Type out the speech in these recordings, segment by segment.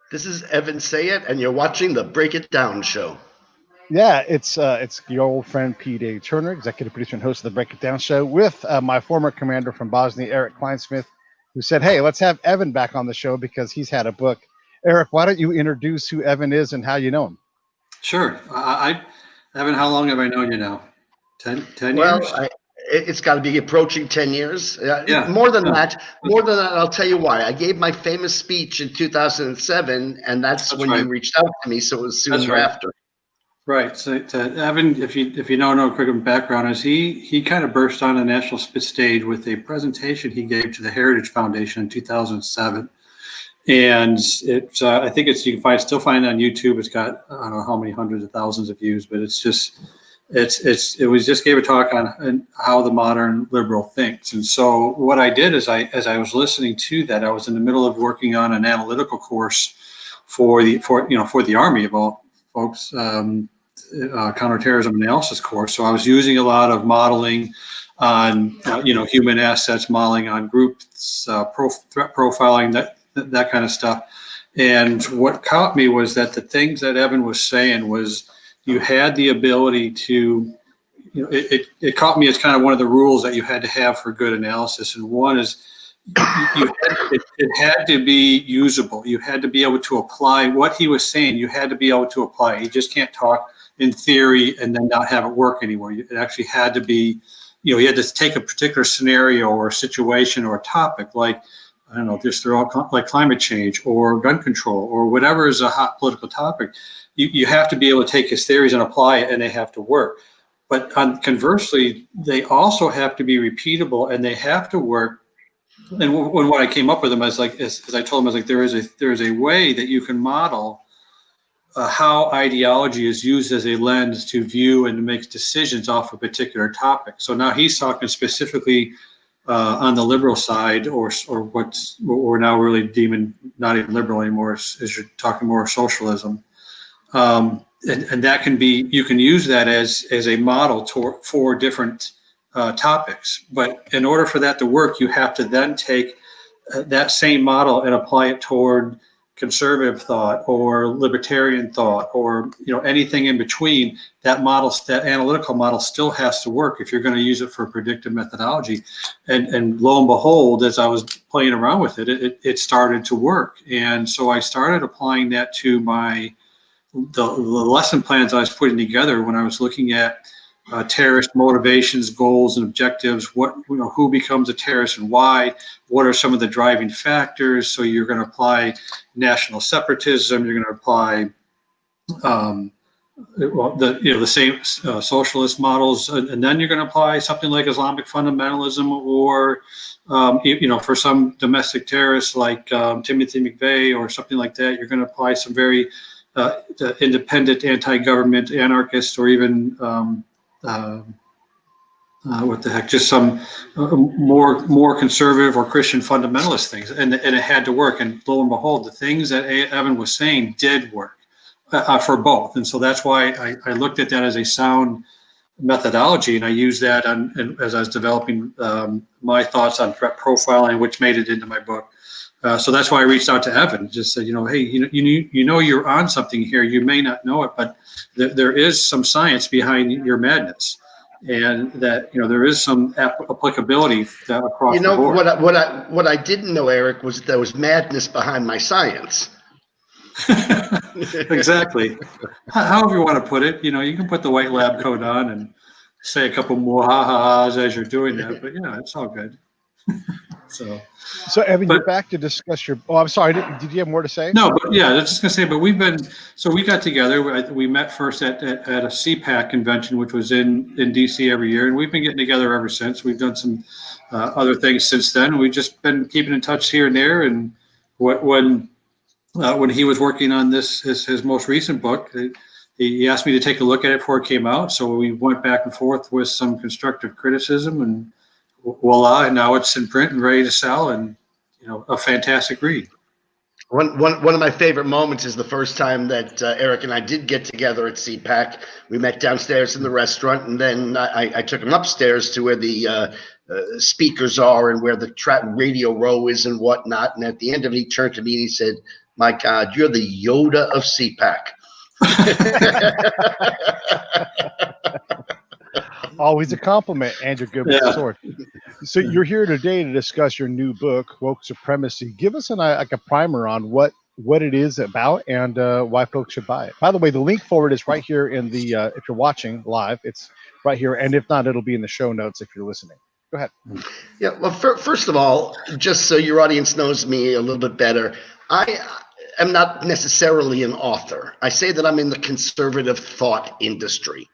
This is Evan Sayet, and you're watching the Break It Down show. Yeah, it's your old friend P.D. Turner, executive producer and host of the Break It Down show, with my former commander from Bosnia, Erik Kleinsmith, who said, "Hey, let's have Evan back on the show because he's had a book." Erik, why don't you introduce who Evan is and how you know him? Sure. Evan, how long have I known you now? 10 Well, years? it's got to be approaching 10 years. Yeah. More than that, I'll tell you why. I gave my famous speech in 2007, and that's when right. you reached out to me, so it was soon thereafter. Right. So Evan, if you don't know quick background, is he kind of burst on a national stage with a presentation he gave to the Heritage Foundation in 2007. And it's I think you can still find it on YouTube. It's got, I don't know how many hundreds of thousands of views, but it's just gave a talk on how the modern liberal thinks. And so what I did is as I was listening to that, I was in the middle of working on an analytical course for the Army of all folks, counterterrorism analysis course. So I was using a lot of modeling on human assets, modeling on groups, threat profiling, that kind of stuff. And what caught me was that the things that Evan was saying was you had the ability to, it caught me as kind of one of the rules that you had to have for good analysis. And one is it had to be usable. You had to be able to apply what he was saying. You had to be able to apply. You just can't talk in theory and then not have it work anymore. It actually had to be, you had to take a particular scenario or a situation or a topic, like, I don't know, just throw out like climate change or gun control or whatever is a hot political topic. You have to be able to take his theories and apply it, and they have to work. But conversely, they also have to be repeatable, and they have to work. And when I came up with them, as I told him, I was like, there is a way that you can model how ideology is used as a lens to view and to make decisions off a particular topic. So now he's talking specifically on the liberal side, or what we're now really deeming not even liberal anymore, is you're talking more socialism. And that can be, you can use that as a model for different topics. But in order for that to work, you have to then take that same model and apply it toward conservative thought or libertarian thought or anything in between. That analytical model still has to work if you're going to use it for predictive methodology. And lo and behold, as I was playing around with it, it started to work. And so I started applying that to the lesson plans I was putting together when I was looking at terrorist motivations, goals, and objectives. Who becomes a terrorist and why? What are some of the driving factors? So you're going to apply national separatism. You're going to apply the same socialist models, and then you're going to apply something like Islamic fundamentalism, or for some domestic terrorists like Timothy McVeigh or something like that, you're going to apply some very independent, anti-government, anarchist, or even just some more conservative or Christian fundamentalist things, and it had to work. And lo and behold, the things that Evan was saying did work for both. And so that's why I looked at that as a sound methodology, and I used that as I was developing my thoughts on threat profiling, which made it into my book. So that's why I reached out to Evan, just said, hey, you're on something here. You may not know it, but there is some science behind your madness, and that there is some applicability across the board. What I didn't know, Erik, was that there was madness behind my science. Exactly. However you want to put it, you can put the white lab coat on and say a couple more ha-ha-has as you're doing that, but it's all good. So Evan, you're back to discuss your. Oh, I'm sorry. Did you have more to say? No, but I was just going to say. But we got together. We met first at a CPAC convention, which was in DC every year, and we've been getting together ever since. We've done some other things since then. We've just been keeping in touch here and there. And when he was working on his most recent book, he asked me to take a look at it before it came out. So we went back and forth with some constructive criticism, and voila, and now it's in print and ready to sell, and a fantastic read. One of my favorite moments is the first time that Erik and I did get together at CPAC. We met downstairs in the restaurant, and then I took him upstairs to where the speakers are and where the radio row is and whatnot. And at the end of it, he turned to me and he said, My God, you're the Yoda of CPAC. Always a compliment, and you're good with the sword. So you're here today to discuss your new book, Woke Supremacy. Give us like a primer on what it is about and why folks should buy it. By the way, the link for it is right here in the, if you're watching live, it's right here. And if not, it'll be in the show notes if you're listening. Go ahead. Yeah, well, first of all, just so your audience knows me a little bit better, I am not necessarily an author. I say that I'm in the conservative thought industry.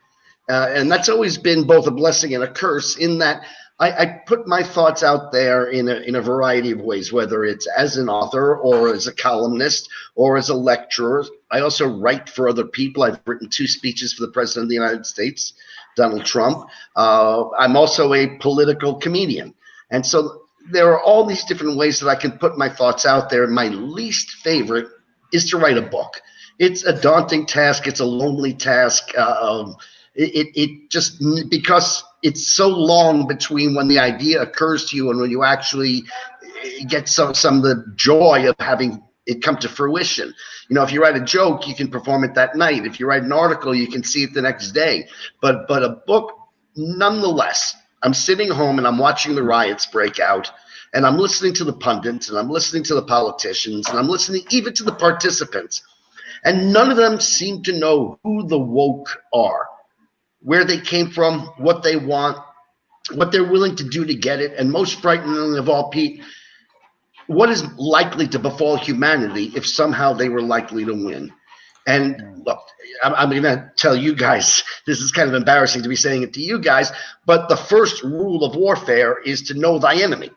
And that's always been both a blessing and a curse in that I put my thoughts out there in a variety of ways, whether it's as an author or as a columnist or as a lecturer. I also write for other people. I've written 2 speeches for the President of the United States, Donald Trump. I'm also a political comedian. And so there are all these different ways that I can put my thoughts out there. My least favorite is to write a book. It's a daunting task. It's a lonely task. It just, because it's so long between when the idea occurs to you and when you actually get some of the joy of having it come to fruition. You know, if you write a joke, you can perform it that night. If you write an article, you can see it the next day. But a book, nonetheless, I'm sitting home and I'm watching the riots break out, and I'm listening to the pundits, and I'm listening to the politicians, and I'm listening even to the participants. And none of them seem to know who the woke are, where they came from, what they want, what they're willing to do to get it, and most frighteningly of all, Pete, what is likely to befall humanity if somehow they were likely to win. And look, I'm going to tell you guys, this is kind of embarrassing to be saying it to you guys, but the first rule of warfare is to know thy enemy.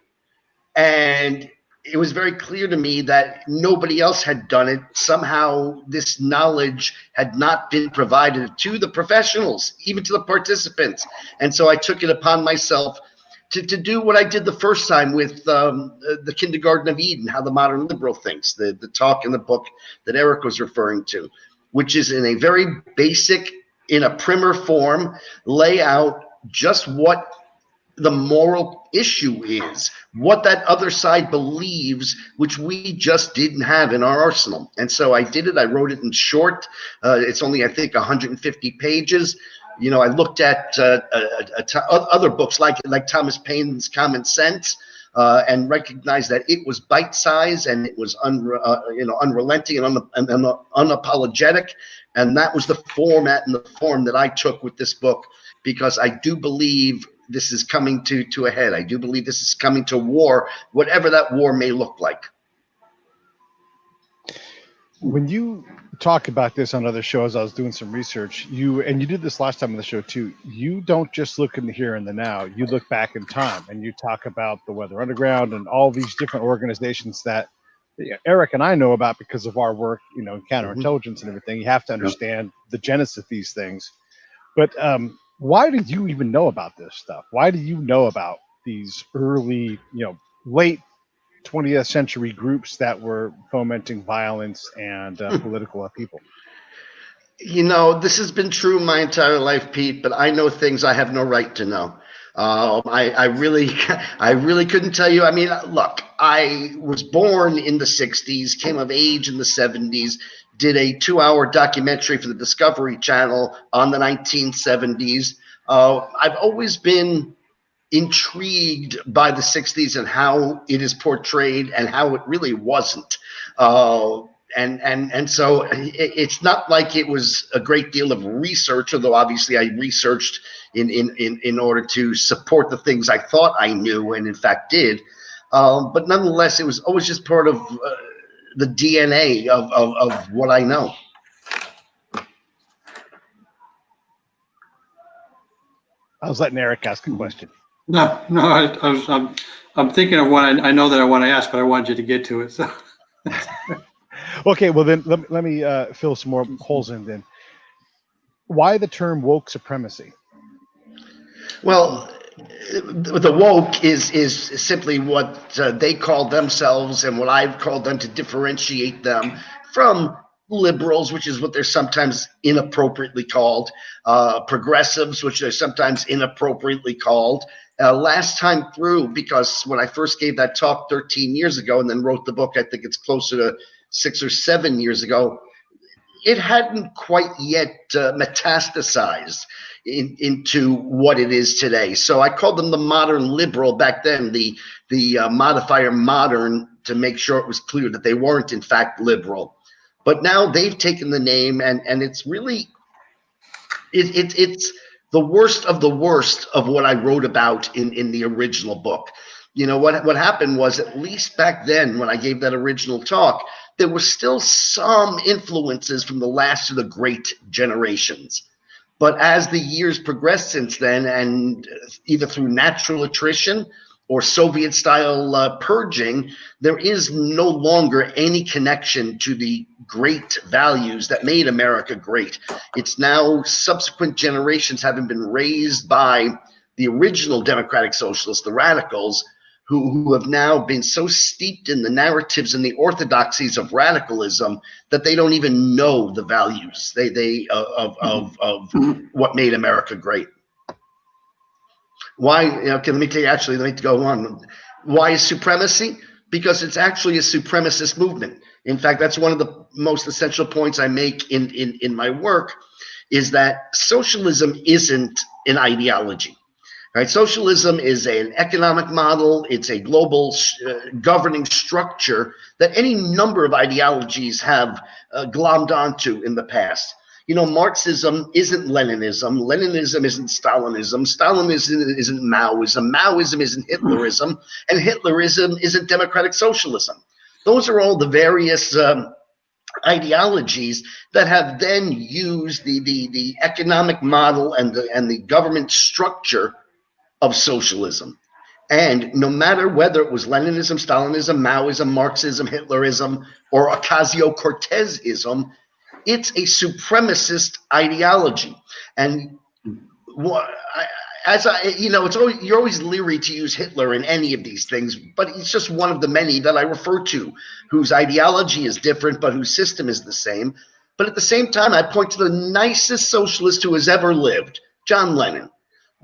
And it was very clear to me that nobody else had done it. Somehow this knowledge had not been provided to the professionals, even to the participants. And so I took it upon myself to do what I did the first time with the Kindergarten of Eden, How the Modern Liberal Thinks, the talk in the book that Erik was referring to, which is in a very basic, in a primer form, lay out just what the moral issue is, what that other side believes, which we just didn't have in our arsenal. And so I did it. I wrote it in short. It's only, I think, 150 pages. You know, I looked at other books like Thomas Paine's Common Sense, and recognized that it was bite-sized and it was unrelenting and unapologetic. And that was the format and the form that I took with this book, because I do believe this is coming to a head. I do believe this is coming to war, whatever that war may look like. When you talk about this on other shows, I was doing some research, you did this last time on the show too, you don't just look in the here and the now, you look back in time and you talk about the Weather Underground and all these different organizations that Erik and I know about because of our work, you know, counterintelligence and everything. You have to understand the genesis of these things. But why did you even know about this stuff? Why do you know about these early, late 20th century groups that were fomenting violence and political upheaval? You know, this has been true my entire life, Pete, but I know things I have no right to know. I really couldn't tell you. I mean, look, I was born in the 60s, came of age in the 70s, did a 2-hour documentary for the Discovery Channel on the 1970s. I've always been intrigued by the 60s and how it is portrayed and how it really wasn't. And so it's not like it was a great deal of research, although obviously I researched in order to support the things I thought I knew and in fact did. But nonetheless, it was always just part of the DNA of what I know. I was letting Erik ask a question. No, I'm thinking of one I know that I want to ask, but I wanted you to get to it. So. Okay, well then let me fill some more holes in then. Why the term woke supremacy? Well, the woke is simply what they call themselves and what I've called them to differentiate them from liberals, which is what they're sometimes inappropriately called, progressives, which they're sometimes inappropriately called. Last time through, because when I first gave that talk 13 years ago and then wrote the book, I think it's closer to 6 or 7 years ago, it hadn't quite yet metastasized into what it is today. So I called them the modern liberal back then, the modifier modern, to make sure it was clear that they weren't in fact liberal. But now they've taken the name, and it's really, it's the worst of what I wrote about in the original book. You know, what happened was, at least back then when I gave that original talk, there were still some influences from the last of the great generations. But as the years progressed since then, and either through natural attrition or Soviet-style purging, there is no longer any connection to the great values that made America great. It's now subsequent generations having been raised by the original democratic socialists, the radicals, who have now been so steeped in the narratives and the orthodoxies of radicalism that they don't even know the values of what made America great. Why? Okay, let me go on. Why is supremacy? Because it's actually a supremacist movement. In fact, that's one of the most essential points I make in my work, is that socialism isn't an ideology. Right? Socialism is an economic model. It's a global governing structure that any number of ideologies have glommed onto in the past. You know, Marxism isn't Leninism. Leninism isn't Stalinism. Stalinism isn't Maoism. Maoism isn't Hitlerism. And Hitlerism isn't democratic socialism. Those are all the various ideologies that have then used the economic model and the government structure of socialism. And no matter whether it was Leninism, Stalinism, Maoism, Marxism, Hitlerism, or Ocasio-Cortezism, it's a supremacist ideology. And you're always leery to use Hitler in any of these things, but he's just one of the many that I refer to, whose ideology is different, but whose system is the same. But at the same time, I point to the nicest socialist who has ever lived, John Lennon.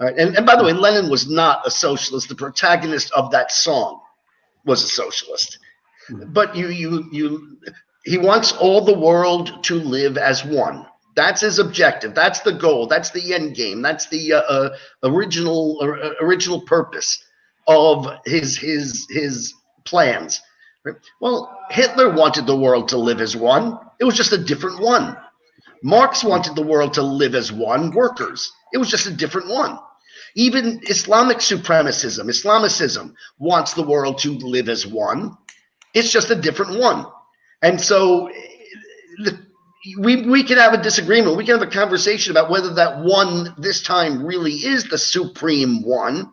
All right. And by the way, Lenin was not a socialist. The protagonist of that song was a socialist. But he wants all the world to live as one. That's his objective. That's the goal. That's the end game. That's the original purpose of his plans. Well, Hitler wanted the world to live as one. It was just a different one. Marx wanted the world to live as one, workers. It was just a different one. Even Islamic supremacism, Islamicism, wants the world to live as one. It's just a different one. And so we can have a disagreement. We can have a conversation about whether that one this time really is the supreme one.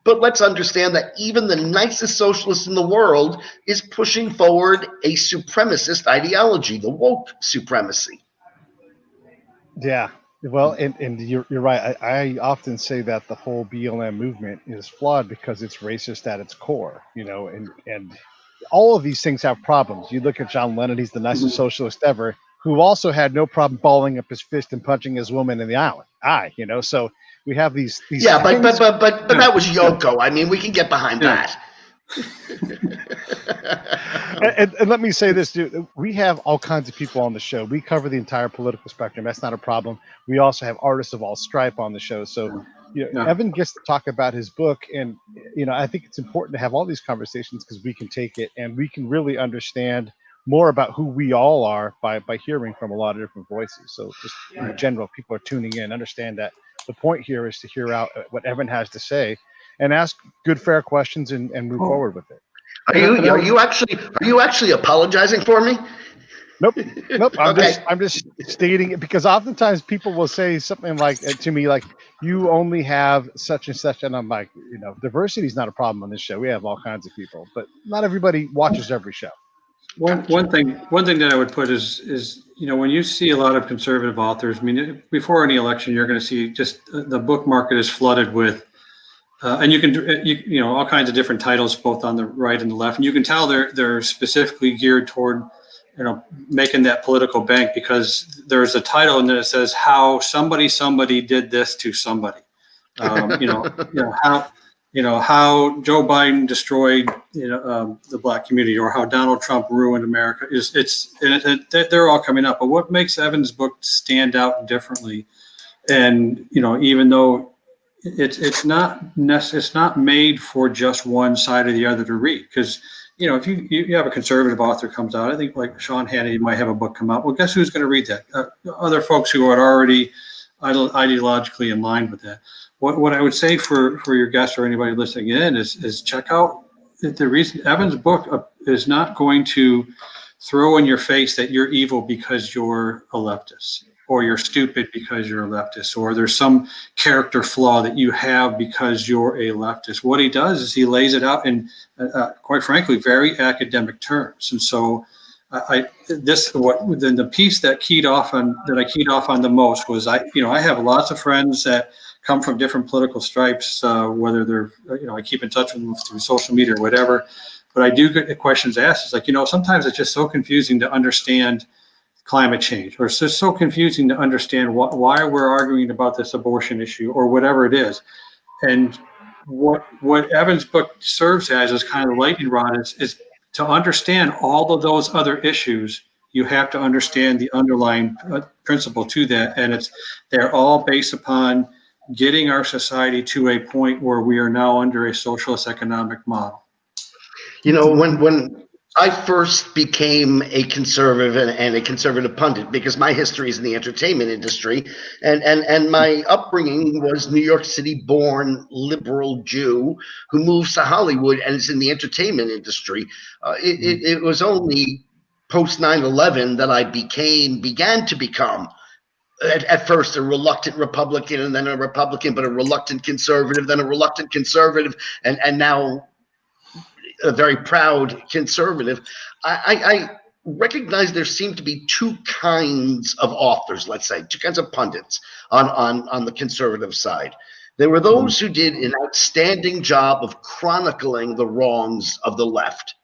But let's understand that even the nicest socialist in the world is pushing forward a supremacist ideology, the woke supremacy. Yeah, well, and you're right. I often say that the whole BLM movement is flawed because it's racist at its core, you know, and all of these things have problems. You look at John Lennon; he's the nicest socialist ever, who also had no problem balling up his fist and punching his woman in the eye. You know, so we have these. Yeah, but that was Yoko. I mean, we can get behind that. And let me say this, dude. We have all kinds of people on the show. We cover the entire political spectrum. That's not a problem. We also have artists of all stripe on the show. So, you know, Evan gets to talk about his book, and you know, I think it's important to have all these conversations because we can take it and we can really understand more about who we all are by hearing from a lot of different voices. So, just in general, people are tuning in. Understand that the point here is to hear out what Evan has to say and ask good, fair questions and move forward with it. Are you actually apologizing for me? Nope. Okay. I'm just stating it because oftentimes people will say something like to me, like, you only have such and such. And I'm like, you know, diversity is not a problem on this show. We have all kinds of people, but not everybody watches every show. One thing that I would put is, you know, when you see a lot of conservative authors, I mean, before any election, you're going to see just the book market is flooded with, and you can, you know, all kinds of different titles, both on the right and the left, and you can tell they're specifically geared toward, you know, making that political bank because there's a title and then it says how somebody did this to somebody, you know how. how Joe Biden destroyed, the black community, or how Donald Trump ruined America. They're all coming up. But what makes Evan's book stand out differently, and even though it's not made for just one side or the other to read, because if you have a conservative author comes out, I think like Sean Hannity might have a book come out. Well, guess who's going to read that? Other folks who are already ideologically in line with that. What I would say for your guests or anybody listening in is check out the reason Evan's book is not going to throw in your face that you're evil because you're a leftist, or you're stupid because you're a leftist, or there's some character flaw that you have because you're a leftist. What he does is he lays it out in, quite frankly, very academic terms. And so the piece that I keyed off on the most was I have lots of friends that come from different political stripes, whether they're, I keep in touch with them through social media or whatever, but I do get questions asked. It's like, sometimes it's just so confusing to understand climate change, or it's just so confusing to understand why we're arguing about this abortion issue or whatever it is. And what Evan's book serves as kind of lightning rod is to understand all of those other issues. You have to understand the underlying principle to that, and they're all based upon getting our society to a point where we are now under a socialist economic model. When I first became a conservative and a conservative pundit, because my history is in the entertainment industry, and my upbringing was New York City born liberal Jew who moves to Hollywood and is in the entertainment industry. It was only post 9/11 that I began to become at first a reluctant Republican, and then a Republican, but a reluctant conservative, then a reluctant conservative, and now a very proud conservative. I recognize there seem to be two kinds of authors, let's say, two kinds of pundits on the conservative side. There were those who did an outstanding job of chronicling the wrongs of the left,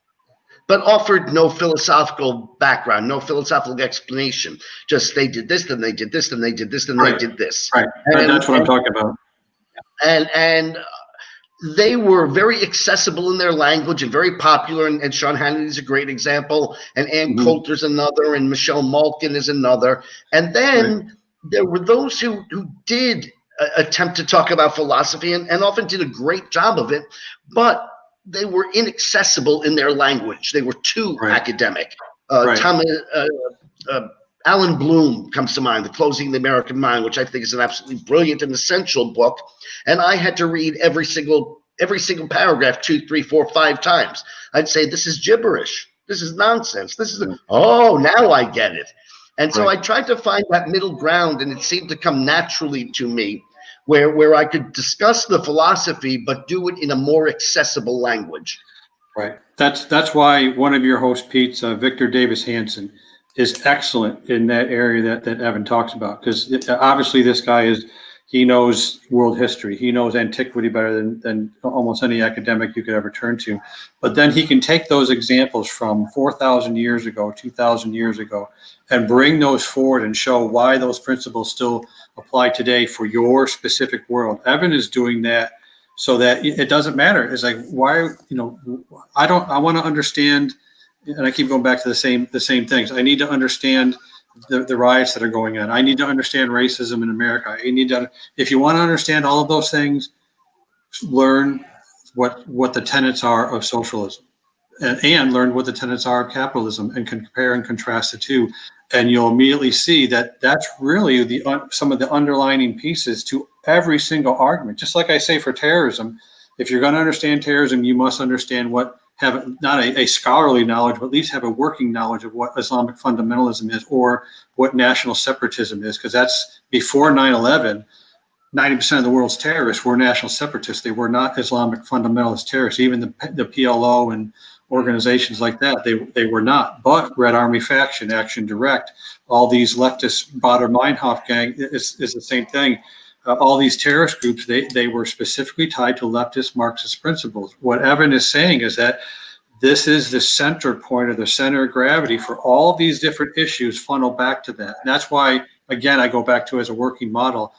but offered no philosophical background, no philosophical explanation. Just they did this, then they did this, then they did this, then they did this. Right. That's what I'm talking about. And they were very accessible in their language and very popular. And Sean Hannity is a great example. And Ann Coulter's another. And Michelle Malkin is another. And then there were those who did attempt to talk about philosophy and often did a great job of it. But they were inaccessible in their language. They were too academic. Alan Bloom comes to mind, The Closing the American Mind, which I think is an absolutely brilliant and essential book. And I had to read every single paragraph 2, 3, 4, 5 times. I'd say, this is gibberish. This is nonsense. This is now I get it. And so I tried to find that middle ground, and it seemed to come naturally to me, where I could discuss the philosophy, but do it in a more accessible language. Right. That's why one of your hosts, Pete's Victor Davis Hanson, is excellent in that area that Evan talks about, because obviously this guy he knows world history. He knows antiquity better than almost any academic you could ever turn to. But then he can take those examples from 4,000 years ago, 2,000 years ago, and bring those forward and show why those principles still apply today for your specific world. Evan is doing that so that it doesn't matter. It's like, why, I want to understand, and I keep going back to the same things. I need to understand the riots that are going on. I need to understand racism in America. If you want to understand all of those things, learn what the tenets are of socialism, and learn what the tenets are of capitalism, and compare and contrast the two. And you'll immediately see that that's really some of the underlining pieces to every single argument. Just like I say for terrorism, if you're going to understand terrorism, you must understand have not a scholarly knowledge, but at least have a working knowledge of what Islamic fundamentalism is, or what national separatism is, because that's before 9/11. 90% of the world's terrorists were national separatists. They were not Islamic fundamentalist terrorists. Even the PLO and organizations like that, they were not. But Red Army Faction, Action Direct, all these leftist Baader-Meinhof gang is the same thing. All these terrorist groups, they were specifically tied to leftist Marxist principles. What Evan is saying is that this is the center point, or the center of gravity for all these different issues funnel back to that. And that's why, again, I go back to as a working model.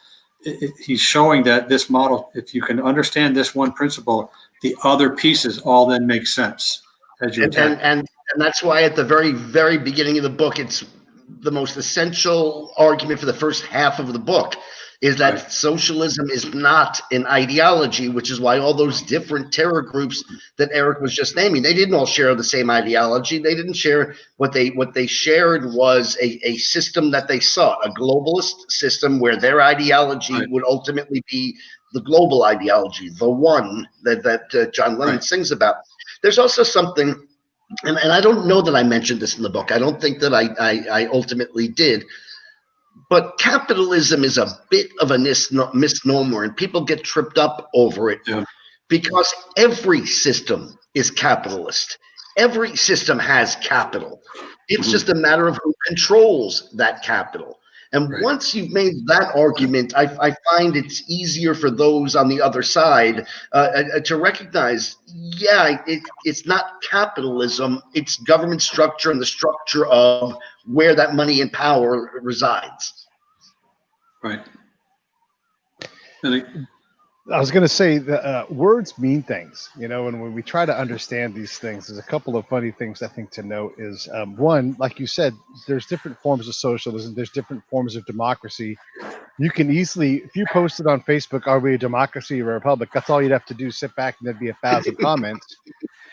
he's showing that this model, if you can understand this one principle, the other pieces all then make sense as you attack. And that's why at the very, very beginning of the book, it's the most essential argument for the first half of the book is that Right. socialism is not an ideology, which is why all those different terror groups that Erik was just naming, they didn't all share the same ideology. They didn't share what they shared was a system that they sought, a globalist system where their ideology Right. would ultimately be the global ideology, the one that John Lennon Right. sings about. There's also something, and I don't know that I mentioned this in the book. I don't think that I ultimately did. But capitalism is a bit of a misnomer, and people get tripped up over it because every system is capitalist. Every system has capital. It's just a matter of who controls that capital. And once you've made that argument, I find it's easier for those on the other side to recognize, it's not capitalism, it's government structure and the structure of where that money and power resides. Right. And I was going to say that words mean things, and when we try to understand these things, there's a couple of funny things I think to note is one, like you said, there's different forms of socialism. There's different forms of democracy. You can easily, if you posted on Facebook, are we a democracy or a republic? That's all you'd have to do, sit back and there'd be 1,000 comments.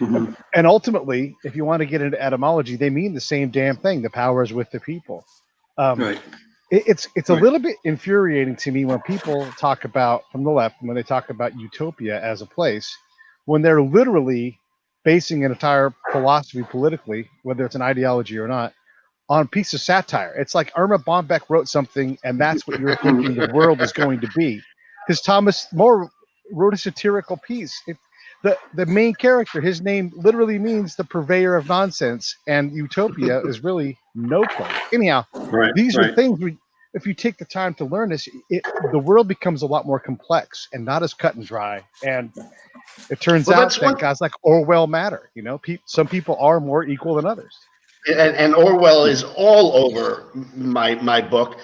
And ultimately, if you want to get into etymology, they mean the same damn thing. The power is with the people. right. It's a little bit infuriating to me when people talk about, from the left, when they talk about utopia as a place, when they're literally basing an entire philosophy politically, whether it's an ideology or not, on a piece of satire. It's like Irma Bombeck wrote something, and that's what you're thinking the world is going to be. Because Thomas More wrote a satirical piece. The main character, his name literally means the purveyor of nonsense, and utopia is really no place. Anyhow, these are things if you take the time to learn this, the world becomes a lot more complex and not as cut and dry. And it turns out that guys like Orwell matter. Some people are more equal than others. And Orwell is all over my book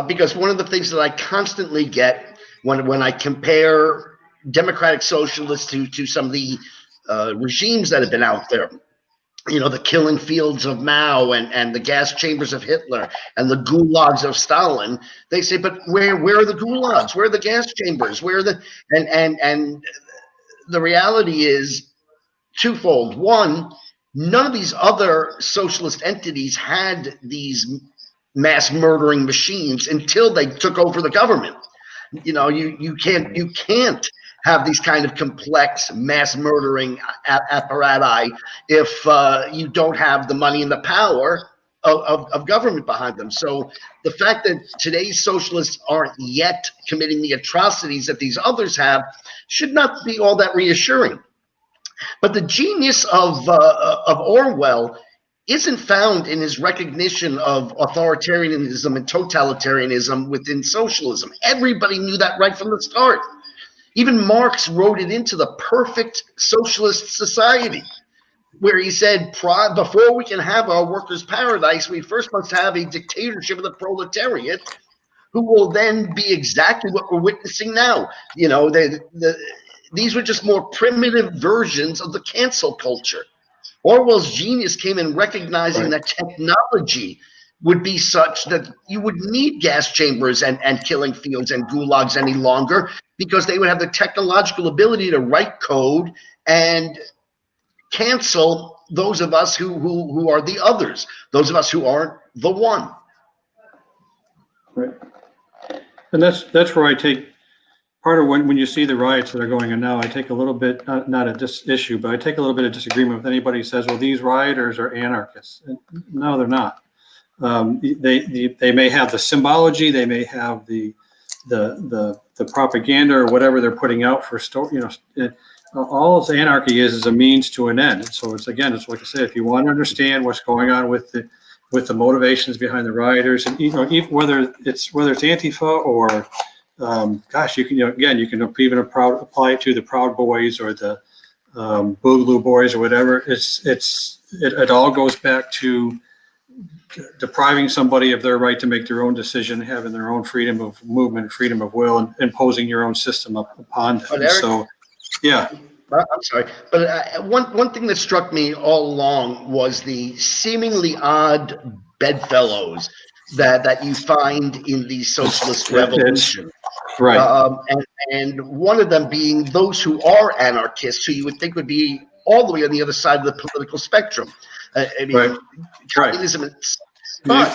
because one of the things that I constantly get when I compare democratic socialists to some of the regimes that have been out there, the killing fields of Mao and the gas chambers of Hitler and the gulags of Stalin, they say, but where are the gulags? Where are the gas chambers? Where are the and the reality is twofold. One, none of these other socialist entities had these mass murdering machines until they took over the government. You can't have these kind of complex mass murdering apparati if you don't have the money and the power of government behind them. So the fact that today's socialists aren't yet committing the atrocities that these others have should not be all that reassuring. But the genius of Orwell isn't found in his recognition of authoritarianism and totalitarianism within socialism. Everybody knew that right from the start. Even Marx wrote it into the perfect socialist society, where he said, before we can have our workers' paradise, we first must have a dictatorship of the proletariat, who will then be exactly what we're witnessing now. These were just more primitive versions of the cancel culture. Orwell's genius came in recognizing that technology would be such that you would need gas chambers and killing fields and gulags any longer, because they would have the technological ability to write code and cancel those of us who are the others, those of us who aren't the one. Right. And that's where I take part of when you see the riots that are going on now, I take a little bit, not at this issue, but I take a little bit of disagreement with anybody who says, well, these rioters are anarchists. No, they're not. They may have the symbology, they may have the propaganda or whatever they're putting out for all anarchy is a means to an end. So it's like I said, if you want to understand what's going on with the motivations behind the rioters, and even whether it's Antifa or you can even apply it to the Proud Boys or the Boogaloo Boys or whatever. It all goes back to depriving somebody of their right to make their own decision, having their own freedom of movement, freedom of will, and imposing your own system upon them. But Eric, so, yeah. I'm sorry, but one thing that struck me all along was the seemingly odd bedfellows that you find in the socialist revolution. Right. And one of them being those who are anarchists, who you would think would be all the way on the other side of the political spectrum. I mean, Right. communism, but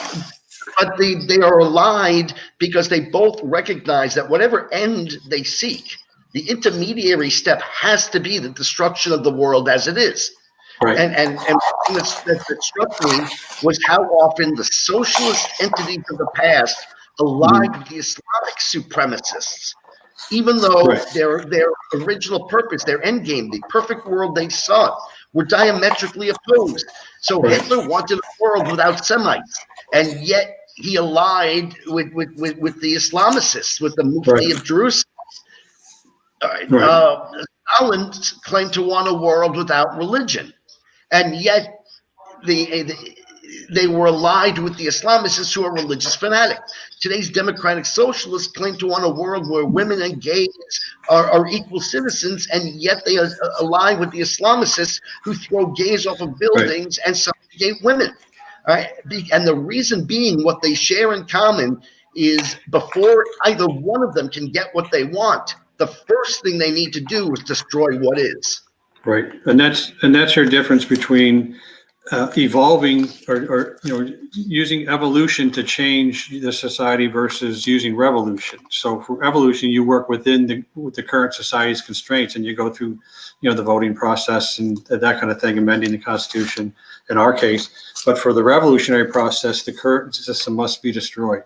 they are allied because they both recognize that whatever end they seek, the intermediary step has to be the destruction of the world as it is. Right. And one thing that struck me was how often the socialist entities of the past allied with the Islamic supremacists, even though their original purpose, their end game, the perfect world they sought, were diametrically opposed. So Hitler wanted a world without Semites, and yet he allied with the Islamicists, with the Mufti of Jerusalem. Stalin claimed to want a world without religion, and yet they were allied with the Islamicists, who are religious fanatics. Today's democratic socialists claim to want a world where women and gays are equal citizens, and yet they align with the Islamicists, who throw gays off of buildings and subjugate women. And the reason being, what they share in common is, before either one of them can get what they want, the first thing they need to do is destroy what is. Right, and that's your difference between evolving or using evolution to change the society versus using revolution. So for evolution, you work within the current society's constraints, and you go through the voting process and that kind of thing, amending the Constitution in our case. But for the revolutionary process, the current system must be destroyed.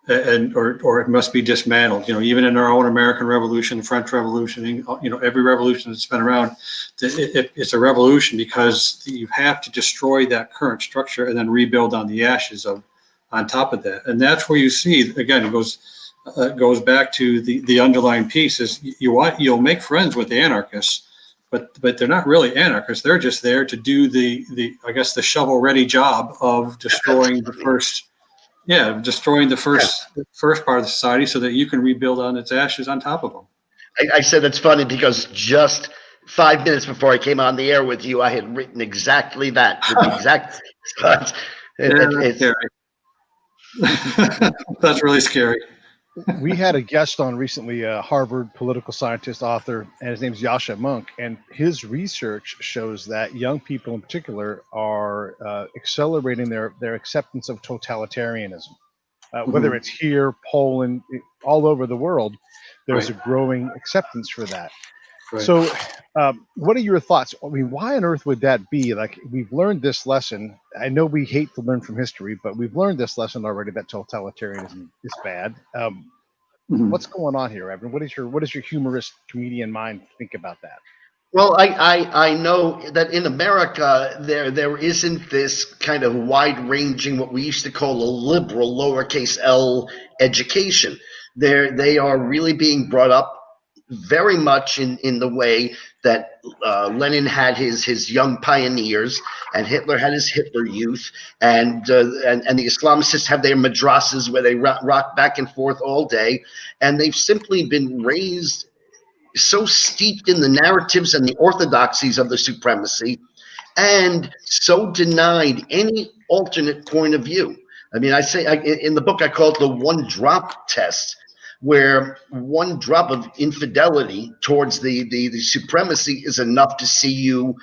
Or it must be dismantled. Even in our own American Revolution, French Revolution, every revolution that's been around, it's a revolution because you have to destroy that current structure and then rebuild on the ashes on top of that. And that's where you see, again, it goes back to the underlying piece is you'll make friends with the anarchists, but they're not really anarchists. They're just there to do the shovel ready job of destroying the first. Yeah, destroying the first part of the society so that you can rebuild on its ashes on top of them. I said that's funny because just 5 minutes before I came on the air with you, I had written exactly that. The exact response. That's scary. That's really scary. We had a guest on recently, a Harvard political scientist, author, and his name's Yasha Monk. And his research shows that young people in particular are accelerating their acceptance of totalitarianism. Whether it's here, Poland, all over the world, there's a growing acceptance for that. Right. So what are your thoughts? I mean, why on earth would that be? Like, we've learned this lesson. I know we hate to learn from history, but we've learned this lesson already, that totalitarianism is bad. What's going on here, Evan? What does your humorous comedian mind think about that? Well, I know that in America there isn't this kind of wide-ranging, what we used to call a liberal, lowercase L, education. They are really being brought up very much in the way that Lenin had his young pioneers, and Hitler had his Hitler Youth, and the Islamicists have their madrasas where they rock back and forth all day, and they've simply been raised so steeped in the narratives and the orthodoxies of the supremacy, and so denied any alternate point of view. I mean, in the book I call it the one drop test, where one drop of infidelity towards the supremacy is enough to see you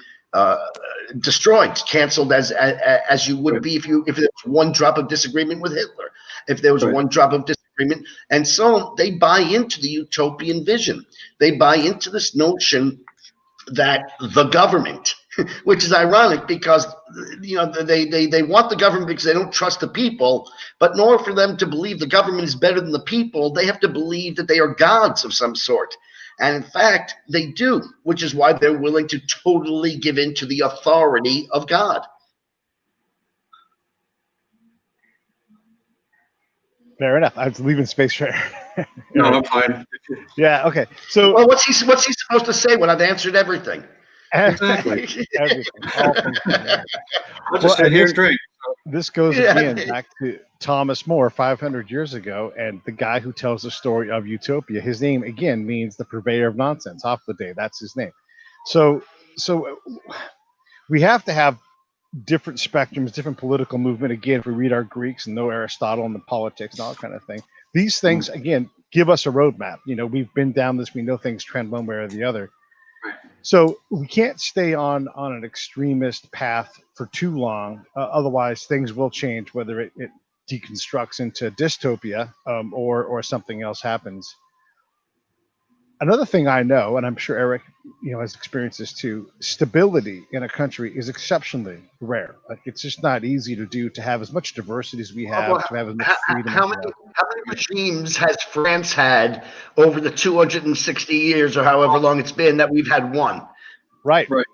destroyed, canceled, as you would be if there was one drop of disagreement with Hitler, if there was one drop of disagreement. And so they buy into the utopian vision. They buy into this notion that the government, which is ironic because they want the government because they don't trust the people, but in order for them to believe the government is better than the people, they have to believe that they are gods of some sort. And in fact, they do, which is why they're willing to totally give in to the authority of God. Fair enough. I was leaving space for No, I'm fine. Yeah. Okay. So, well, what's he supposed to say when I've answered everything? Exactly. Everything. I'll just sit here and drink. this goes Yeah. again back to Thomas More 500 years ago, and the guy who tells the story of utopia. His name again means the purveyor of nonsense. Off the day, that's his name. So we have to have different spectrums, different political movement. Again, if we read our Greeks and know Aristotle and the politics and all that kind of thing, these things again give us a roadmap. We've been down this. We know things trend one way or the other. So we can't stay on an extremist path for too long. Otherwise, things will change, whether it deconstructs into dystopia or something else happens. Another thing I know, and I'm sure Erik, has experienced this too, stability in a country is exceptionally rare. Like, it's just not easy to do, to have as much diversity as we have, Well, to have as much how, freedom how as we many have. how many regimes has France had over the 260 years or however long it's been that we've had one? Right. Right.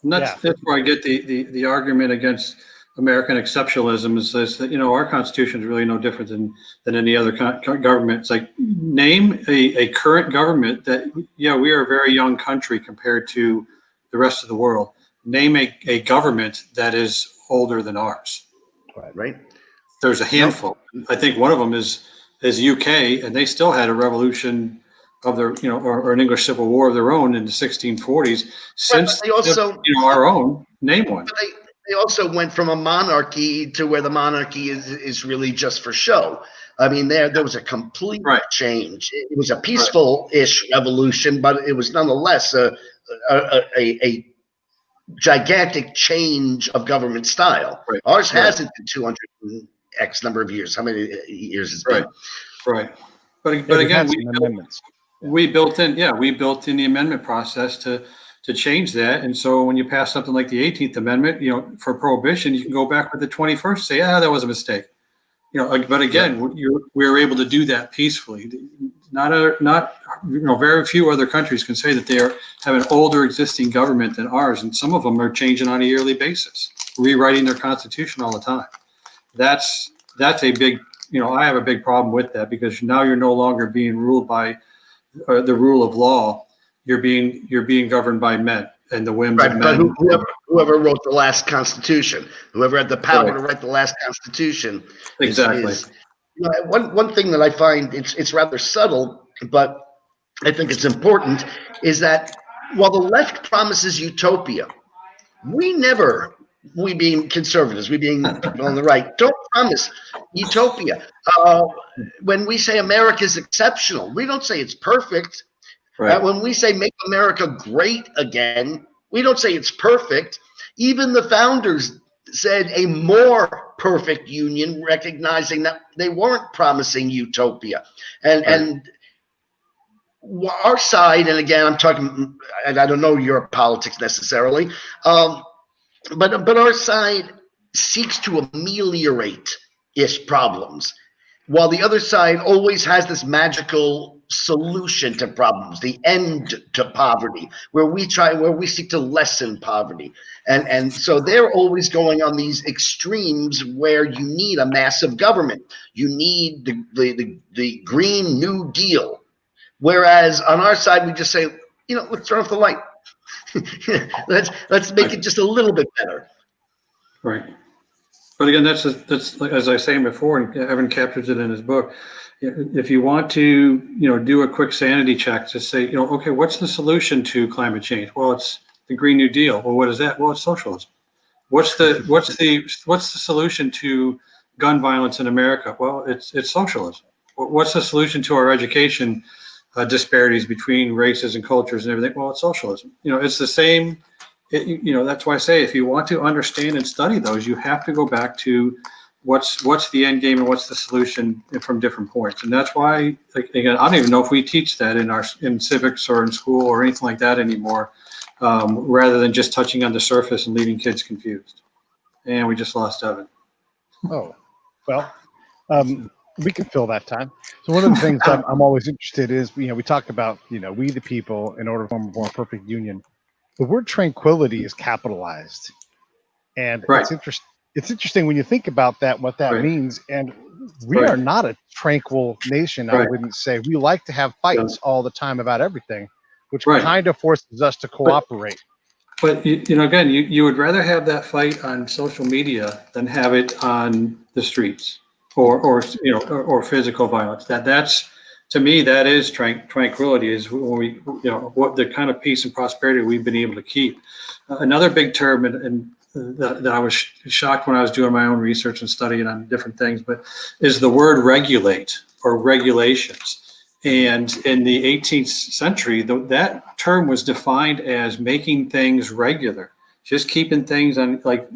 And that's where I get the argument against American exceptionalism is that, our Constitution is really no different than any other government. It's like, name a current government that, we are a very young country compared to the rest of the world. Name a government that is older than ours. Right. There's a handful. I think one of them is UK, and they still had a revolution of their, or an English Civil War of their own in the 1640s. Since they also, our own, name one. But they also went from a monarchy to where the monarchy is really just for show. I mean, there was a complete change. It was a peaceful-ish revolution, but it was nonetheless a gigantic change of government style. Right. Ours hasn't been 200 and X number of years. How many years it's been? Right. But again, we built in the amendment process to change that. And so when you pass something like the 18th Amendment, for prohibition, you can go back with the 21st, say, that was a mistake. But again, we were able to do that peacefully. Very few other countries can say that they have an older existing government than ours, and some of them are changing on a yearly basis, rewriting their constitution all the time. That's a big, I have a big problem with that, because now you're no longer being ruled by the rule of law. You're being governed by men and the whims of men. But whoever wrote the last Constitution, whoever had the power to write the last Constitution, exactly. One thing that I find it's rather subtle, but I think it's important, is that while the left promises utopia, we being conservatives, we being people on the right, don't promise utopia. When we say America is exceptional, we don't say it's perfect. Right. When we say make America great again, we don't say it's perfect. Even the founders said a more perfect union, recognizing that they weren't promising utopia. And our side, and again, I'm talking, and I don't know your politics necessarily, but our side seeks to ameliorate problems, while the other side always has this magical solution to problems, the end to poverty, where we seek to lessen poverty. And so they're always going on these extremes where you need a massive government. You need the Green New Deal. Whereas on our side, we just say, let's turn off the light. let's make it just a little bit better. Right. But again, that's like, as I say before, and Evan captures it in his book. If you want to, do a quick sanity check, just say, okay, what's the solution to climate change? Well, it's the Green New Deal. Well, what is that? Well, it's socialism. What's the solution to gun violence in America? Well, it's socialism. What's the solution to our education disparities between races and cultures and everything? Well, it's socialism. It's the same. That's why I say, if you want to understand and study those, you have to go back to what's the end game and what's the solution from different points. And that's why, again, I don't even know if we teach that in civics or in school or anything like that anymore, rather than just touching on the surface and leaving kids confused. And we just lost Evan. Oh, well, we can fill that time. So one of the things I'm always interested in is, we talk about, we the people, in order to form a more perfect union. The word tranquility is capitalized. And it's interesting when you think about that, what that means. And we are not a tranquil nation, I wouldn't say. We like to have fights all the time about everything, which kind of forces us to cooperate. But again, you would rather have that fight on social media than have it on the streets or physical violence. That's to me, that is tranquility, is when we, what the kind of peace and prosperity we've been able to keep. Another big term, and that I was shocked when I was doing my own research and studying on different things, but is the word regulate or regulations. And in the 18th century, that term was defined as making things regular, just keeping things on, like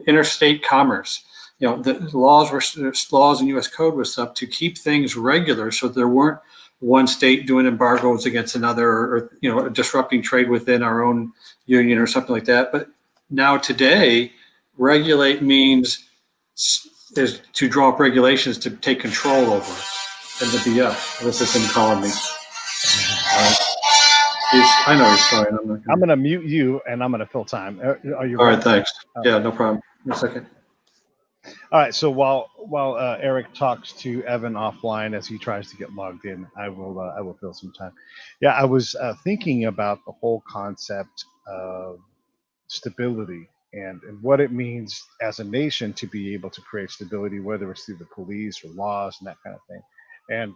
interstate commerce. The laws in U.S. code was up to keep things regular, so there weren't one state doing embargoes against another, or disrupting trade within our own union or something like that. But now today, regulate means is to draw up regulations to take control over it. And to be up. This is him calling me. I know he's trying. I'm going to mute you, and I'm going to fill time. Are you? All right, thanks. Yeah, no problem. In a second. All right. So while Erik talks to Evan offline as he tries to get logged in, I will fill some time. Yeah, I was thinking about the whole concept of stability and what it means as a nation to be able to create stability, whether it's through the police or laws and that kind of thing. And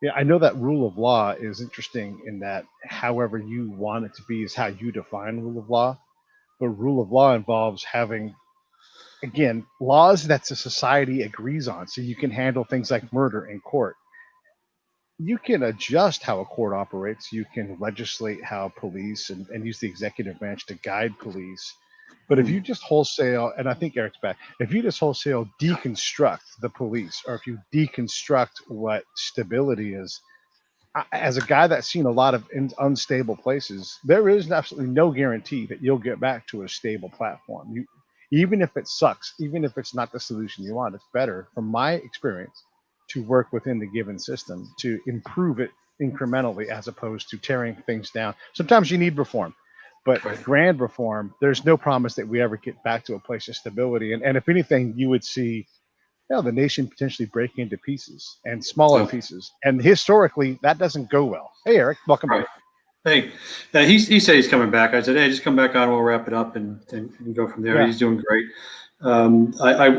yeah, I know that rule of law is interesting in that however you want it to be is how you define rule of law. But rule of law involves having, again, laws that the society agrees on. So you can handle things like murder in court. You can adjust how a court operates. You can legislate how police and use the executive branch to guide police. But if you just wholesale, and I think Erik's back, if you just wholesale deconstruct the police, or if you deconstruct what stability is, as a guy that's seen a lot of unstable places, there is absolutely no guarantee that you'll get back to a stable platform. Even if it sucks, even if it's not the solution you want, it's better, from my experience, to work within the given system to improve it incrementally as opposed to tearing things down. Sometimes you need reform. But grand reform, there's no promise that we ever get back to a place of stability. And if anything, you would see the nation potentially breaking into pieces and smaller pieces. And historically, that doesn't go well. Hey, Erik, welcome back. Hey, he said he's coming back. I said, hey, just come back on. We'll wrap it up and go from there. Yeah. He's doing great. I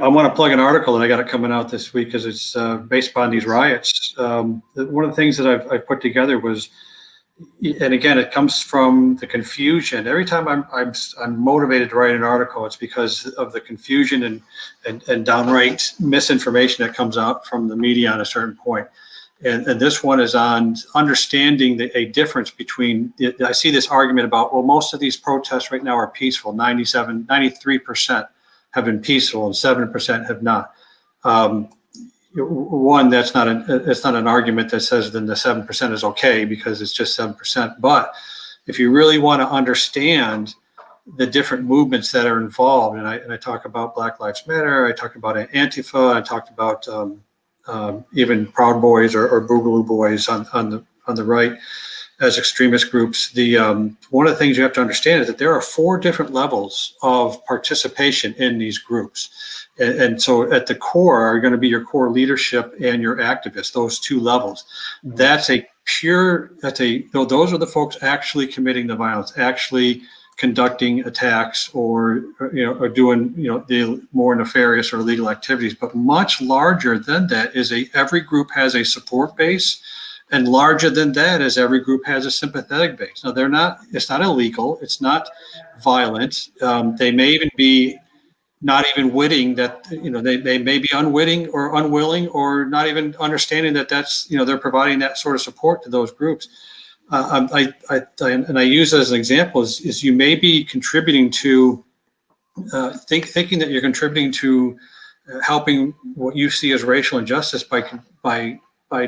want to plug an article that I got it coming out this week because it's based upon these riots. One of the things that I've put together was, and again, it comes from the confusion. Every time I'm motivated to write an article, it's because of the confusion and downright misinformation that comes out from the media on a certain point. And this one is on understanding a difference between, I see this argument about, well, most of these protests right now are peaceful. 93% have been peaceful and 7% have not. One, it's not an argument that says then the 7% is okay because it's just 7%. But if you really want to understand the different movements that are involved, and I talk about Black Lives Matter, I talk about Antifa, I talked about even Proud Boys or Boogaloo Boys on the right as extremist groups. One of the things you have to understand is that there are 4 different levels of participation in these groups. And so at the core are going to be your core leadership and your activists, those 2 levels. Mm-hmm. Those are the folks actually committing the violence, actually conducting attacks or doing, the more nefarious or illegal activities. But much larger than that is every group has a support base. And larger than that is every group has a sympathetic base. Now it's not illegal. It's not violent. They may even be not even witting that, they may be unwitting or unwilling or not even understanding that that's, they're providing that sort of support to those groups. And I use as an example is you may be contributing to, thinking that you're contributing to helping what you see as racial injustice by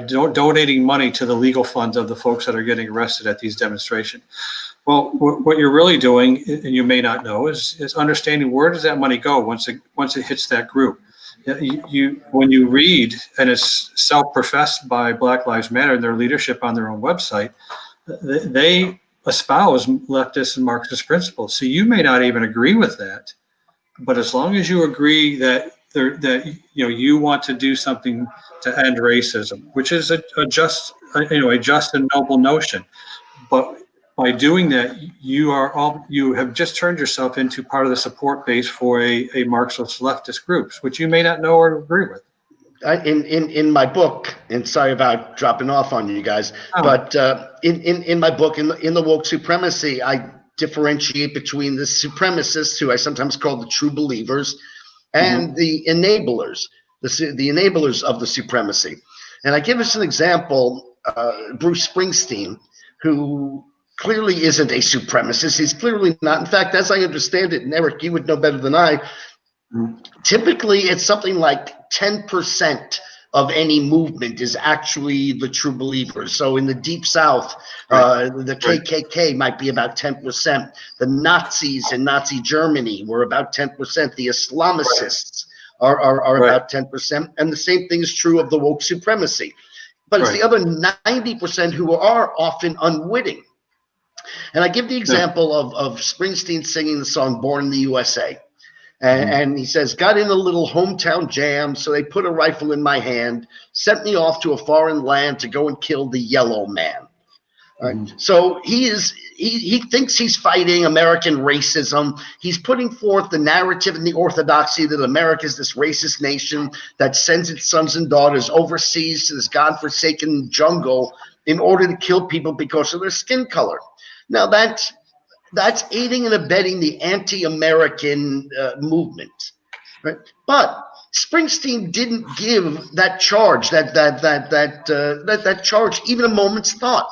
donating money to the legal funds of the folks that are getting arrested at these demonstrations. Well, what you're really doing, and you may not know, is understanding where does that money go once it hits that group. When you read, and it's self-professed by Black Lives Matter and their leadership on their own website, they espouse leftist and Marxist principles. So you may not even agree with that, but as long as you agree that you want to do something to end racism, which is a just and noble notion, but by doing that, you have just turned yourself into part of the support base for a Marxist leftist groups, which you may not know or agree with. In my book, and sorry about dropping off on you guys, but in my book, in the Woke Supremacy, I differentiate between the supremacists, who I sometimes call the true believers, and the enablers, the enablers of the supremacy. And I give us an example, Bruce Springsteen, who clearly isn't a supremacist. He's clearly not. In fact, as I understand it, and Eric, you would know better than I, typically it's something like 10% of any movement is actually the true believers. So in the Deep South, the KKK might be about 10%. The Nazis in Nazi Germany were about 10%. The Islamicists are about 10%. And the same thing is true of the woke supremacy. But it's the other 90% who are often unwitting. And I give the example of Springsteen singing the song Born in the USA. And he says, got in a little hometown jam, so they put a rifle in my hand, sent me off to a foreign land to go and kill the yellow man. Right? So he thinks he's fighting American racism. He's putting forth the narrative and the orthodoxy that America is this racist nation that sends its sons and daughters overseas to this godforsaken jungle in order to kill people because of their skin color. Now that's aiding and abetting the anti-American movement, right? But Springsteen didn't give that charge, that charge even a moment's thought,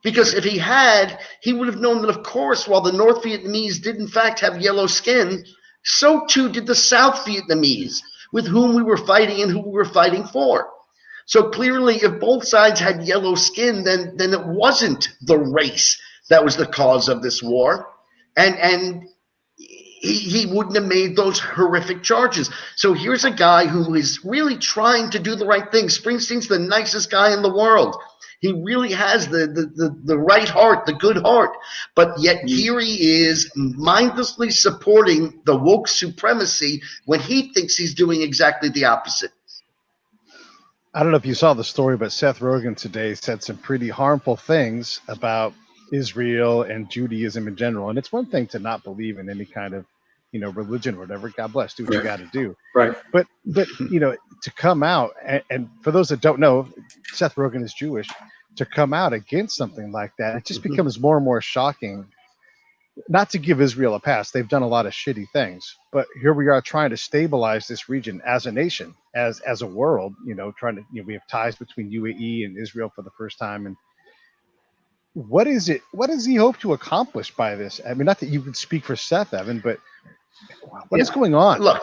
because if he had, he would have known that, of course, while the North Vietnamese did in fact have yellow skin, so too did the South Vietnamese, with whom we were fighting and who we were fighting for. So clearly, if both sides had yellow skin, then it wasn't the race that was the cause of this war, and he wouldn't have made those horrific charges. So here's a guy who is really trying to do the right thing. Springsteen's the nicest guy in the world. He really has the right heart, the good heart, but yet here he is mindlessly supporting the woke supremacy when he thinks he's doing exactly the opposite. I don't know if you saw the story, but Seth Rogen today said some pretty harmful things about Israel and Judaism in general. And it's one thing to not believe in any kind of, religion or whatever. God bless, do what you got to do. Right. But to come out, and for those that don't know, Seth Rogen is Jewish, to come out against something like that, it just becomes more and more shocking. Not to give Israel a pass. They've done a lot of shitty things, but here we are trying to stabilize this region as a nation, as a world, trying to, we have ties between UAE and Israel for the first time. And what is it? What does he hope to accomplish by this? I mean, not that you could speak for Seth, Evan, but what is going on? Look,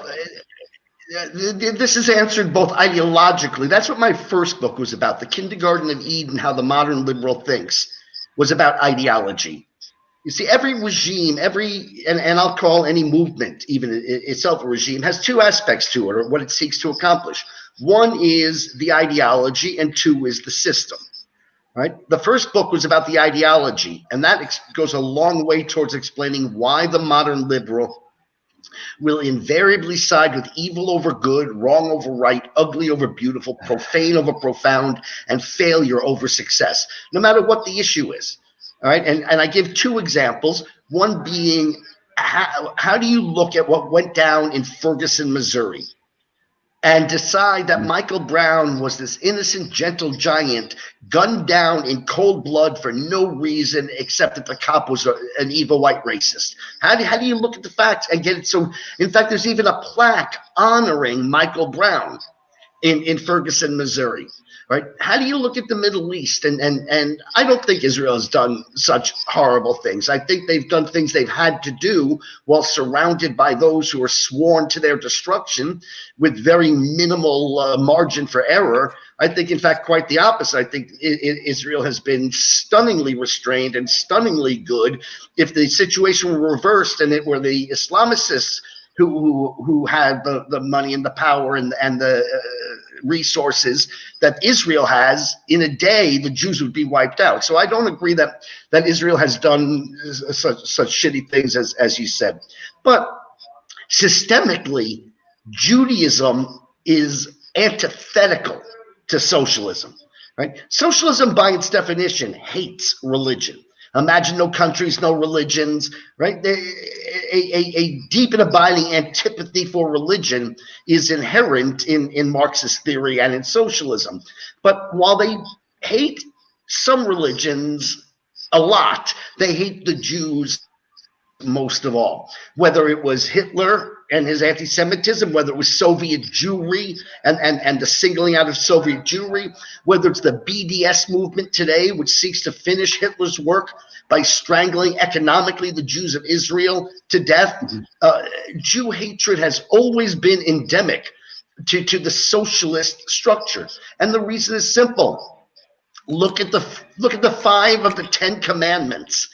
this is answered both ideologically. That's what my first book was about. The Kindergarten of Eden, How the Modern Liberal Thinks, was about ideology. You see, every regime, and I'll call any movement, even itself a regime, has two aspects to it, or what it seeks to accomplish. One is the ideology, and two is the system. Right. The first book was about the ideology, and that goes a long way towards explaining why the modern liberal will invariably side with evil over good, wrong over right, ugly over beautiful, profane over profound, and failure over success, no matter what the issue is. All right. And I give two examples, one being how do you look at what went down in Ferguson, Missouri, and decide that Michael Brown was this innocent, gentle giant gunned down in cold blood for no reason except that the cop was an evil white racist? How do you look at the facts and get it? So, in fact, there's even a plaque honoring Michael Brown in Ferguson, Missouri. Right? How do you look at the Middle East? And I don't think Israel has done such horrible things. I think they've done things they've had to do while surrounded by those who are sworn to their destruction with very minimal margin for error. I think, in fact, quite the opposite. I think Israel has been stunningly restrained and stunningly good. If the situation were reversed and it were the Islamicists who had the money and the power and the resources that Israel has, in a day, the Jews would be wiped out. So I don't agree that Israel has done such shitty things as you said. But systemically, Judaism is antithetical to socialism. Right? Socialism, by its definition, hates religion. Imagine no countries, no religions, right? A deep and abiding antipathy for religion is inherent in Marxist theory and in socialism. But while they hate some religions a lot, they hate the Jews most of all. Whether it was Hitler and his anti-Semitism, whether it was Soviet Jewry and the singling out of Soviet Jewry, whether it's the BDS movement today, which seeks to finish Hitler's work by strangling economically the Jews of Israel to death. Jew hatred has always been endemic to the socialist structure. And the reason is simple. Look at the 5 of the 10 commandments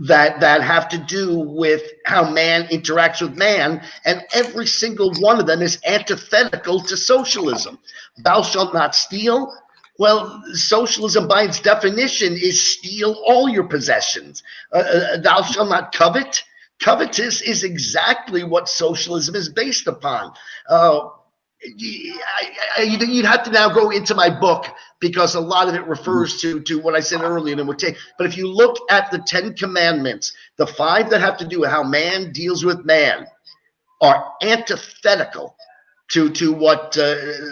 that have to do with how man interacts with man, and every single one of them is antithetical to socialism. Thou shalt not steal. Well, socialism by its definition is steal all your possessions. Thou shalt not covet. Covetous is exactly what socialism is based upon. You'd have to now go into my book because a lot of it refers to what I said earlier. And but if you look at the 10 commandments, the 5 that have to do with how man deals with man are antithetical to what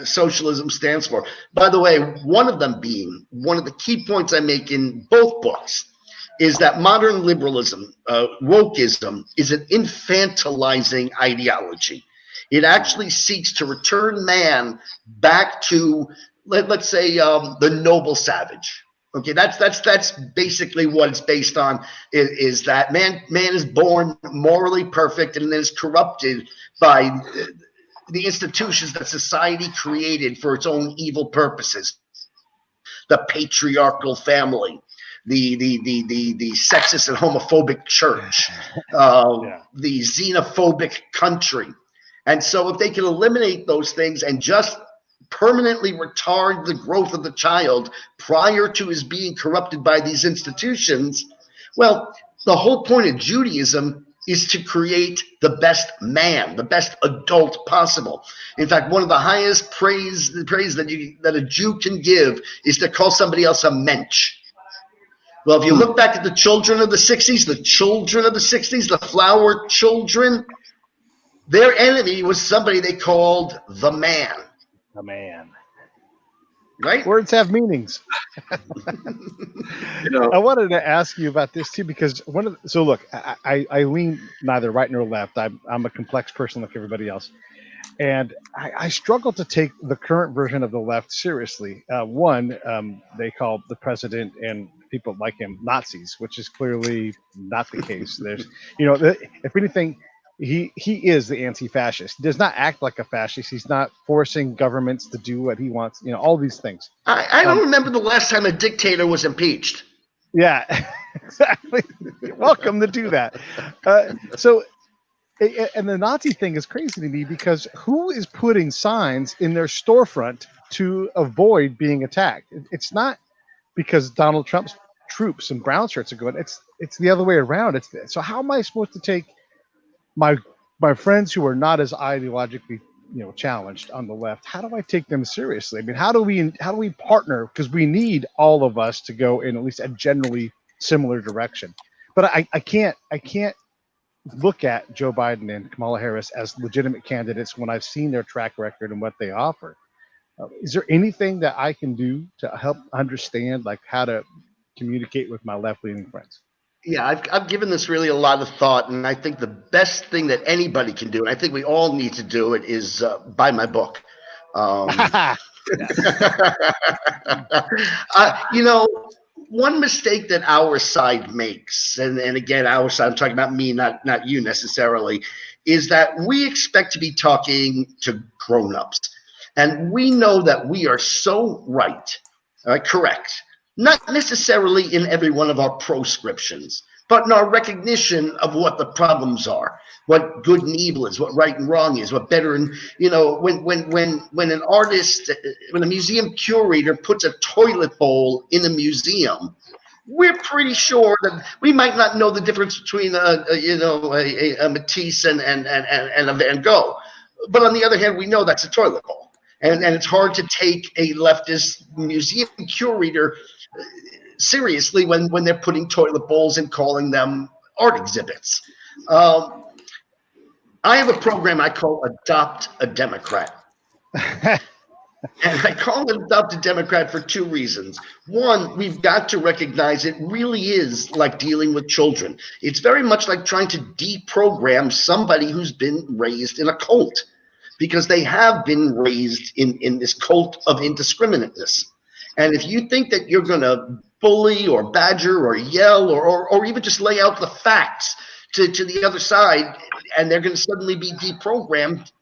socialism stands for. By the way, one of them being, one of the key points I make in both books is that modern liberalism, wokeism, is an infantilizing ideology. It actually seeks to return man back to, let's say, the noble savage. Okay, that's basically what it's based on. Is that man is born morally perfect and then is corrupted by the institutions that society created for its own evil purposes. The patriarchal family, the sexist and homophobic church, the xenophobic country. And so if they can eliminate those things and just permanently retard the growth of the child prior to his being corrupted by these institutions, well, the whole point of Judaism is to create the best man, the best adult possible. In fact, one of the highest praise that a Jew can give is to call somebody else a mensch. Well, if you look back at the children of the 60s, the flower children, their enemy was somebody they called the man. The man. Right? Words have meanings. I wanted to ask you about this too, because so look, I lean neither right nor left. I'm a complex person like everybody else. And I struggle to take the current version of the left seriously. They call the president and people like him Nazis, which is clearly not the case. There's, if anything, he is the anti-fascist. He does not act like a fascist. He's not forcing governments to do what he wants. All these things. I don't remember the last time a dictator was impeached. Yeah, exactly. You're welcome to do that. And the Nazi thing is crazy to me because who is putting signs in their storefront to avoid being attacked? It's not because Donald Trump's troops and brown shirts are going. It's the other way around. So how am I supposed to take my friends who are not as ideologically challenged on the left? How do I take them seriously? I mean, how do we partner? Because we need all of us to go in at least a generally similar direction. But I can't look at Joe Biden and Kamala Harris as legitimate candidates when I've seen their track record and what they offer. Is there anything that I can do to help understand how to communicate with my left-leaning friends? Yeah, I've given this really a lot of thought, and I think the best thing that anybody can do, and I think we all need to do it, is buy my book. One mistake that our side makes, and again, our side, I'm talking about me, not you necessarily, is that we expect to be talking to grown-ups. And we know that we are so right, correct, not necessarily in every one of our proscriptions, but in our recognition of what the problems are, what good and evil is, what right and wrong is, what better and when an artist, when a museum curator puts a toilet bowl in a museum, we're pretty sure that we might not know the difference between a Matisse and a Van Gogh, but on the other hand, we know that's a toilet bowl, and it's hard to take a leftist museum curator seriously when they're putting toilet bowls and calling them art exhibits. I have a program I call Adopt a Democrat. And I call it Adopt a Democrat for two reasons. One, we've got to recognize it really is like dealing with children. It's very much like trying to deprogram somebody who's been raised in a cult, because they have been raised in this cult of indiscriminateness. And if you think that you're going to bully or badger or yell or even just lay out the facts to the other side, and they're going to suddenly be deprogrammed,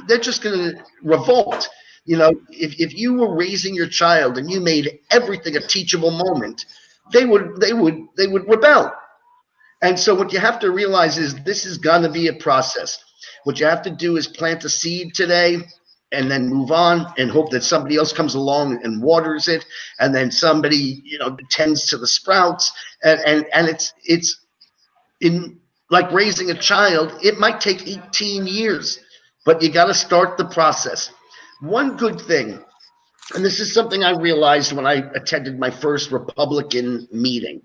they're just going to revolt. You know, if you were raising your child and you made everything a teachable moment, they would rebel. And so what you have to realize is this is going to be a process. What you have to do is plant a seed today and then move on and hope that somebody else comes along and waters it, and then somebody, you know, tends to the sprouts. And it's in like raising a child. It might take 18 years, but you got to start the process. One good thing, and this is something I realized when I attended my first Republican meeting,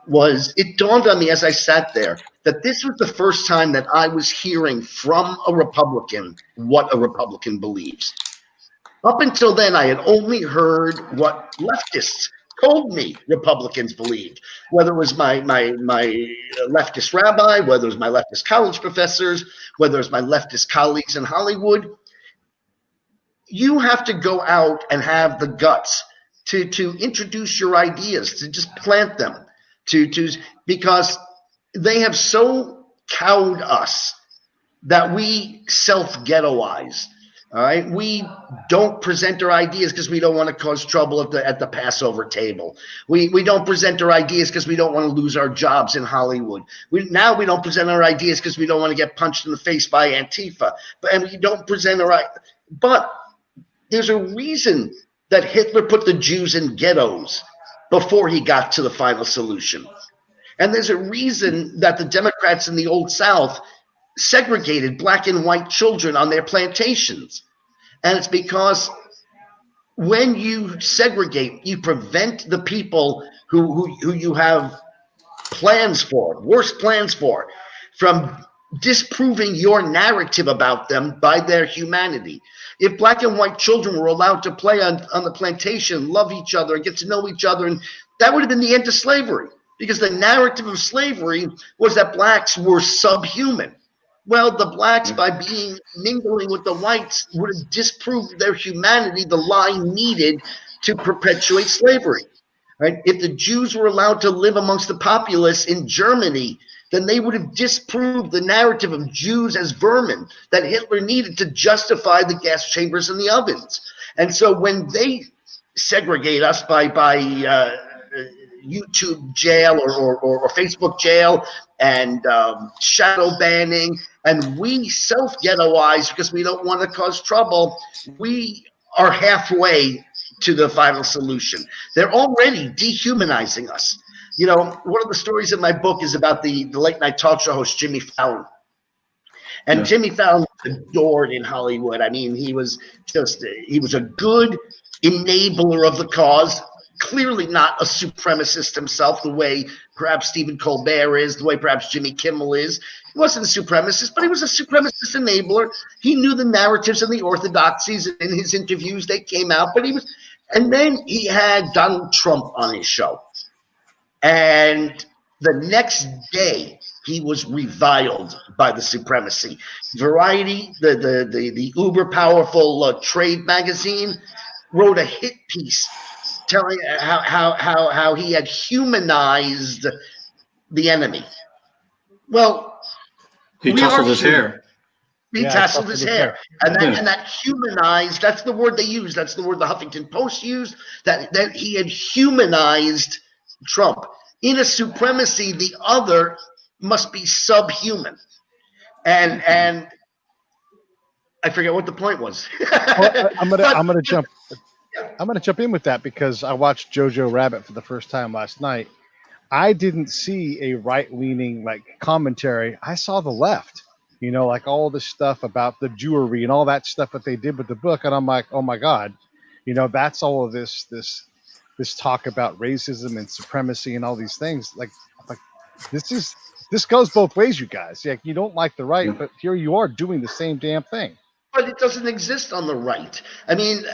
was it dawned on me as I sat there that this was the first time that I was hearing from a Republican what a Republican believes. Up until then, I had only heard what leftists told me Republicans believed, whether it was my leftist rabbi, whether it was my leftist college professors, whether it was my leftist colleagues in Hollywood. You have to go out and have the guts to introduce your ideas, to just plant them, because they have so cowed us that we self-ghettoize. All right, we don't present our ideas because we don't want to cause trouble at the Passover table. We don't present our ideas because we don't want to lose our jobs in Hollywood. We don't present our ideas because we don't want to get punched in the face by Antifa. And we don't present but there's a reason that Hitler put the Jews in ghettos before he got to the final solution. And there's a reason that the Democrats in the Old South segregated black and white children on their plantations. And it's because when you segregate, you prevent the people who you have worst plans for, from disproving your narrative about them by their humanity. If black and white children were allowed to play on the plantation, love each other, and get to know each other, and that would have been the end of slavery, because the narrative of slavery was that blacks were subhuman. Well, the blacks, by mingling with the whites, would have disproved their humanity, the lie needed to perpetuate slavery. Right? If the Jews were allowed to live amongst the populace in Germany, then they would have disproved the narrative of Jews as vermin that Hitler needed to justify the gas chambers and the ovens. And so when they segregate us by YouTube jail or Facebook jail and shadow banning, and we self-ghettoize because we don't want to cause trouble, we are halfway to the final solution. They're already dehumanizing us. You know, one of the stories in my book is about the late night talk show host Jimmy Fallon. And Jimmy Fallon was adored in Hollywood. I mean, he was a good enabler of the cause, clearly not a supremacist himself, the way perhaps Stephen Colbert is, the way perhaps Jimmy Kimmel is. He wasn't a supremacist, but he was a supremacist enabler. He knew the narratives and the orthodoxies in his interviews. They came out, and then he had Donald Trump on his show. And the next day, he was reviled by the supremacy. Variety, the uber powerful trade magazine, wrote a hit piece telling how he had humanized the enemy. Well, he tousled his hair. He tousled his hair. And that humanized, that's the word they used. That's the word the Huffington Post used, that he had humanized Trump. In a supremacy, the other must be subhuman. And I forget what the point was. Well, I'm gonna jump in with that, because I watched Jojo Rabbit for the first time last night. I didn't see a right-leaning commentary. I saw the left, all this stuff about the Jewry and all that stuff that they did with the book. And I'm like, oh my God, that's all of this this talk about racism and supremacy and all these things. Like this goes both ways, you guys. Yeah, you don't like the right, but here you are doing the same damn thing. But it doesn't exist on the right. I mean,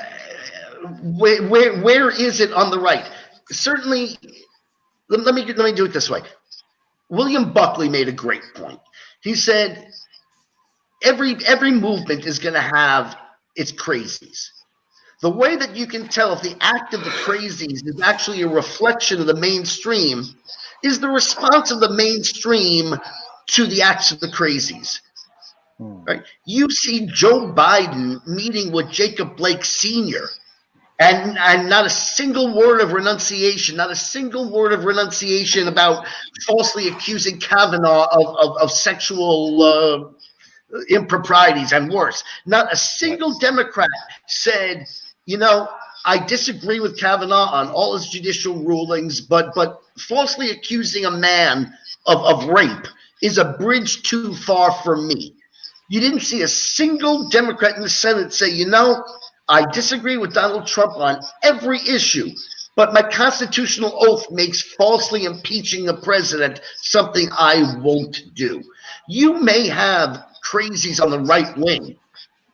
where is it on the right? Certainly, let me do it this way. William Buckley made a great point. He said every movement is going to have its crazies. The way that you can tell if the act of the crazies is actually a reflection of the mainstream is the response of the mainstream to the acts of the crazies. Right? You see Joe Biden meeting with Jacob Blake Sr. and not a single word of renunciation, about falsely accusing Kavanaugh of sexual improprieties and worse. Not a single Democrat said, I disagree with Kavanaugh on all his judicial rulings, but falsely accusing a man of rape is a bridge too far for me. You didn't see a single Democrat in the Senate say, I disagree with Donald Trump on every issue, but my constitutional oath makes falsely impeaching the president something I won't do. You may have crazies on the right wing,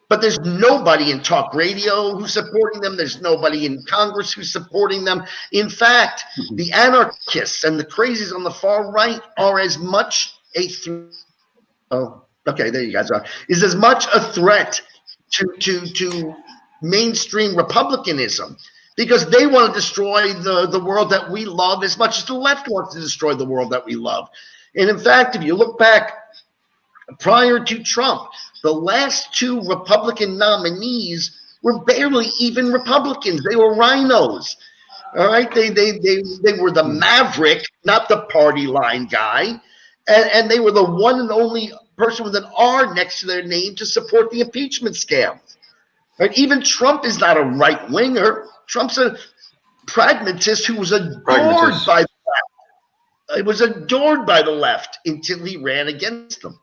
but there's nobody in talk radio who's supporting them. There's nobody in Congress who's supporting them. In fact, the anarchists and the crazies on the far right are as much a there you guys are. Is as much a threat to mainstream republicanism, because they want to destroy the world that we love as much as the left wants to destroy the world that we love. And in fact, if you look back prior to Trump, the last two Republican nominees were barely even Republicans. They were rhinos. All right, they were the maverick, not the party line guy, and they were the one and only person with an R next to their name to support the impeachment scam. Right? Even Trump is not a right winger. Trump's a pragmatist who was adored by the left. It was adored by the left until he ran against them.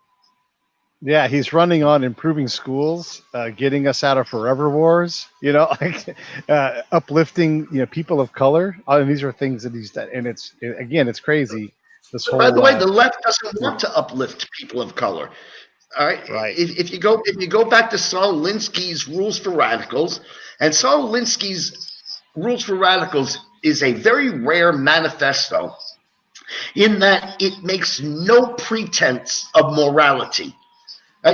Yeah, he's running on improving schools, getting us out of forever wars, uplifting, people of color. And these are things that he's done. And it's crazy. By the way, the left doesn't want to uplift people of color. All right. Right. If you go back to Saul Alinsky's Rules for Radicals, and Saul Alinsky's Rules for Radicals is a very rare manifesto in that it makes no pretense of morality.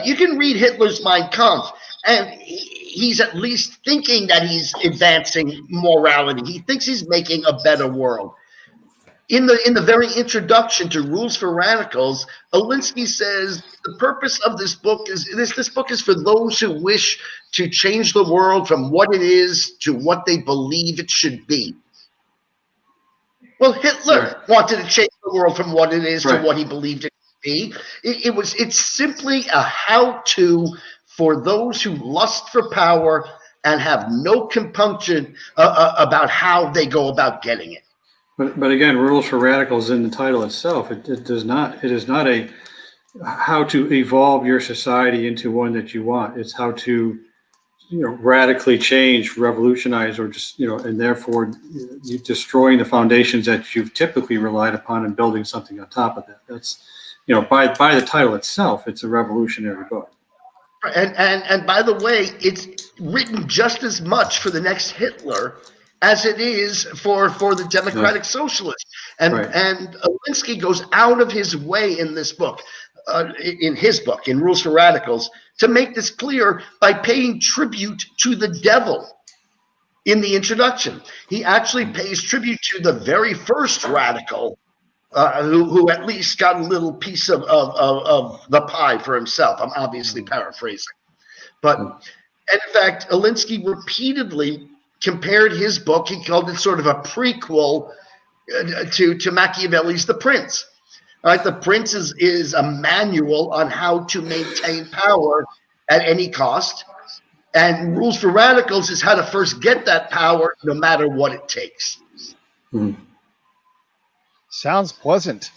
You can read Hitler's Mein Kampf, and he's at least thinking that he's advancing morality. He thinks he's making a better world. In the very introduction to Rules for Radicals, Alinsky says the purpose of this book is for those who wish to change the world from what it is to what they believe it should be. Well, Hitler wanted to change the world from what it is to what he believed it should be. It's simply a how-to for those who lust for power and have no compunction about how they go about getting it. But again, Rules for Radicals in the title itself, it is not a how to evolve your society into one that you want. It's how to radically change, revolutionize, or just and therefore you destroying the foundations that you've typically relied upon and building something on top of that. That's by the title itself, it's a revolutionary book. And by the way, it's written just as much for the next Hitler as it is for the Democratic Socialists. And Alinsky goes out of his way in this book, in Rules for Radicals, to make this clear by paying tribute to the devil in the introduction. He actually pays tribute to the very first radical, who at least got a little piece of the pie for himself. I'm obviously paraphrasing. But in fact, Alinsky repeatedly compared his book, he called it sort of a prequel to Machiavelli's The Prince. All right, The Prince is a manual on how to maintain power at any cost. And Rules for Radicals is how to first get that power no matter what it takes. Sounds pleasant.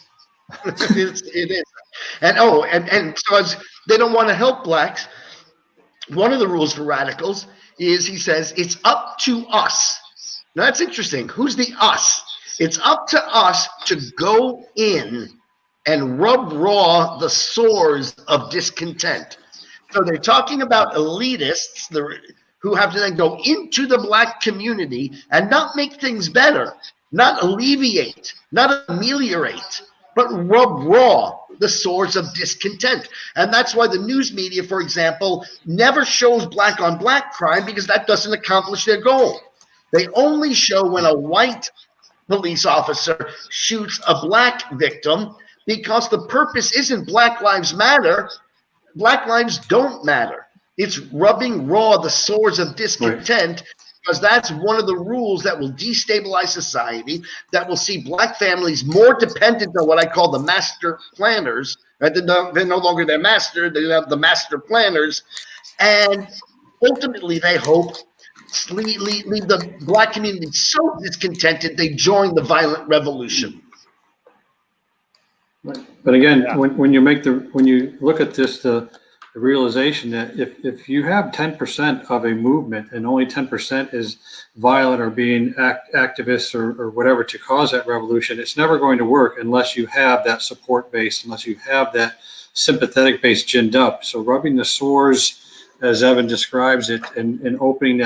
It is. And so as they don't want to help blacks, one of the rules for radicals is, he says, it's up to us Now that's interesting. Who's the us? It's up to us to go in and rub raw the sores of discontent. So they're talking about elitists who have to then go into the black community and not make things better, not alleviate, not ameliorate, but rub raw the sores of discontent. And that's why the news media, for example, never shows black on black crime, because that doesn't accomplish their goal. They only show when a white police officer shoots a black victim, because the purpose isn't Black Lives Matter. Black lives don't matter. It's rubbing raw the sores of discontent, because that's one of the rules that will destabilize society, that will see black families more dependent on what I call the master planners. Right? They're no longer their master. They have the master planners. And ultimately, they hope leave the black community so discontented they join the violent revolution. But again, when you look at this, the realization that if you have 10% of a movement and only 10% is violent or being activists or whatever to cause that revolution, it's never going to work unless you have that support base, unless you have that sympathetic base ginned up. So rubbing the sores, as Evan describes it, and opening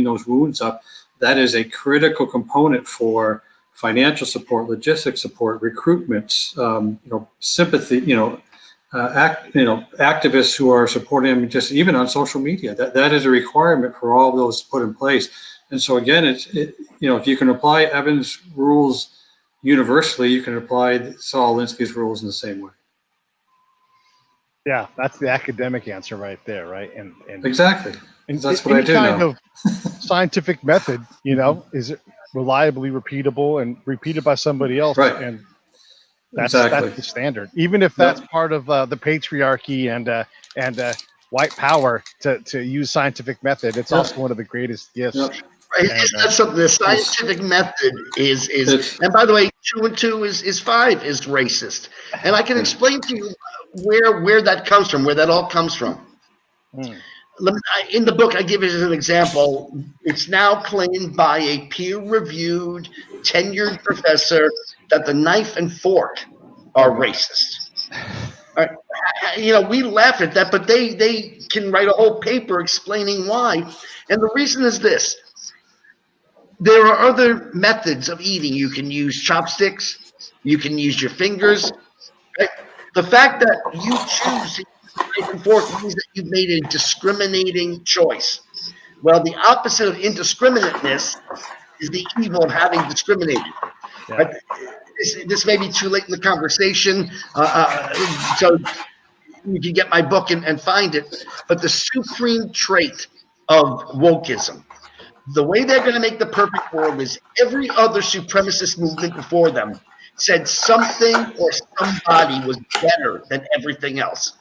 those wounds up, that is a critical component for financial support, logistics support, recruitments, sympathy, activists who are supporting them, just even on social media. That is a requirement for all of those put in place. And so again, if you can apply Evan's rules universally, you can apply Saul Alinsky's rules in the same way. Yeah, that's the academic answer right there, right? And exactly. And that's what I do kind know. Of scientific method, is it reliably repeatable and repeated by somebody else? Right. And that's the standard. Even if that's part of the patriarchy and white power to use scientific method, it's also one of the greatest gifts. Right. That's something. The scientific method is, and by the way, 2 and 2 is 5 is racist, and I can explain to you where that comes from, where that all comes from. In the book, I give it as an example. It's now claimed by a peer-reviewed, tenured professor that the knife and fork are racist. All right. We laugh at that, but they can write a whole paper explaining why. And the reason is this. There are other methods of eating. You can use chopsticks. You can use your fingers. Right? The fact that you choose to use a knife and fork means that you've made a discriminating choice. Well, the opposite of indiscriminateness is the evil of having discriminated. Yeah. Right? This may be too late in the conversation, so you can get my book and find it. But the supreme trait of wokeism, the way they're going to make the perfect world, is every other supremacist movement before them said something or somebody was better than everything else.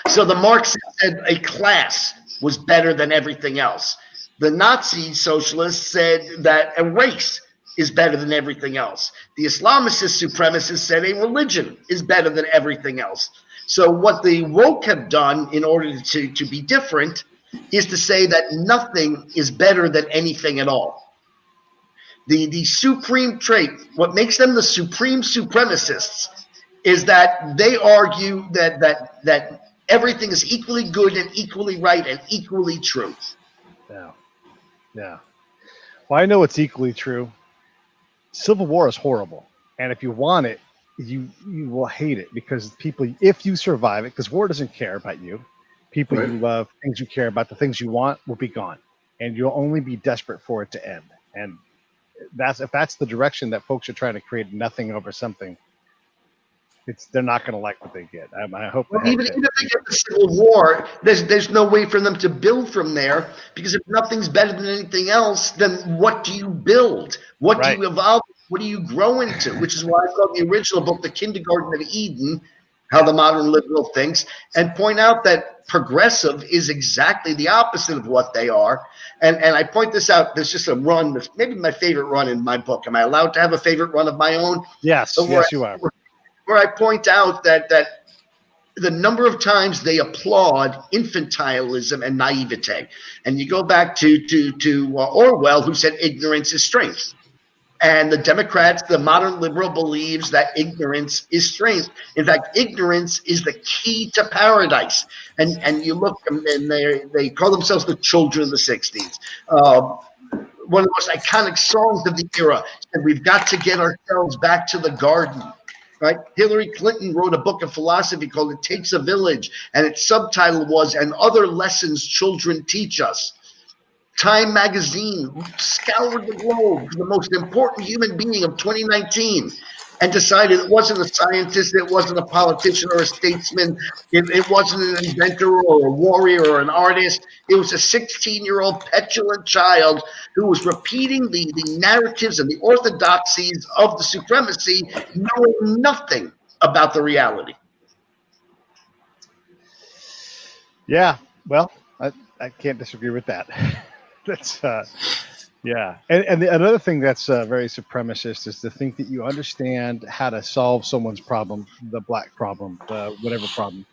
So the Marxists said a class was better than everything else. The Nazi socialists said that a race is better than everything else. The Islamicist supremacists said a religion is better than everything else. So what the woke have done in order to be different is to say that nothing is better than anything at all. The supreme trait, what makes them the supreme supremacists, is that they argue that everything is equally good and equally right and equally true. Yeah. Well, I know it's equally true. Civil war is horrible, and if you want it, you will hate it, because people, if you survive it, because war doesn't care about you, people you love, things you care about, the things you want will be gone, and you'll only be desperate for it to end. And if that's the direction that folks are trying to create, nothing over something, they're not going to like what they get. I hope. Well, even if they get the Civil War, there's no way for them to build from there, because if nothing's better than anything else, then what do you build? What do you evolve? What do you grow into? Which is why I call the original book The Kindergarten of Eden, How the Modern Liberal Thinks, and point out that progressive is exactly the opposite of what they are. And I point this out. There's just a run that's maybe my favorite run in my book. Am I allowed to have a favorite run of my own? Yes, yes, you are. Where I point out that the number of times they applaud infantilism and naivete. And you go back to Orwell, who said ignorance is strength. And the Democrats, the modern liberal, believes that ignorance is strength. In fact, ignorance is the key to paradise. And you look, and they call themselves the children of the 60s. One of the most iconic songs of the era, and we've got to get ourselves back to the garden. Right? Hillary Clinton wrote a book of philosophy called It Takes a Village, and its subtitle was And Other Lessons Children Teach Us. Time magazine scoured the globe for the most important human being of 2019 and decided it wasn't a scientist, it wasn't a politician or a statesman, it wasn't an inventor or a warrior or an artist. It was a 16-year-old petulant child who was repeating the narratives and the orthodoxies of the supremacy, knowing nothing about the reality. Yeah, well, I can't disagree with that. That's yeah, and another thing that's very supremacist is to think that you understand how to solve someone's problem, the black problem, the whatever problem,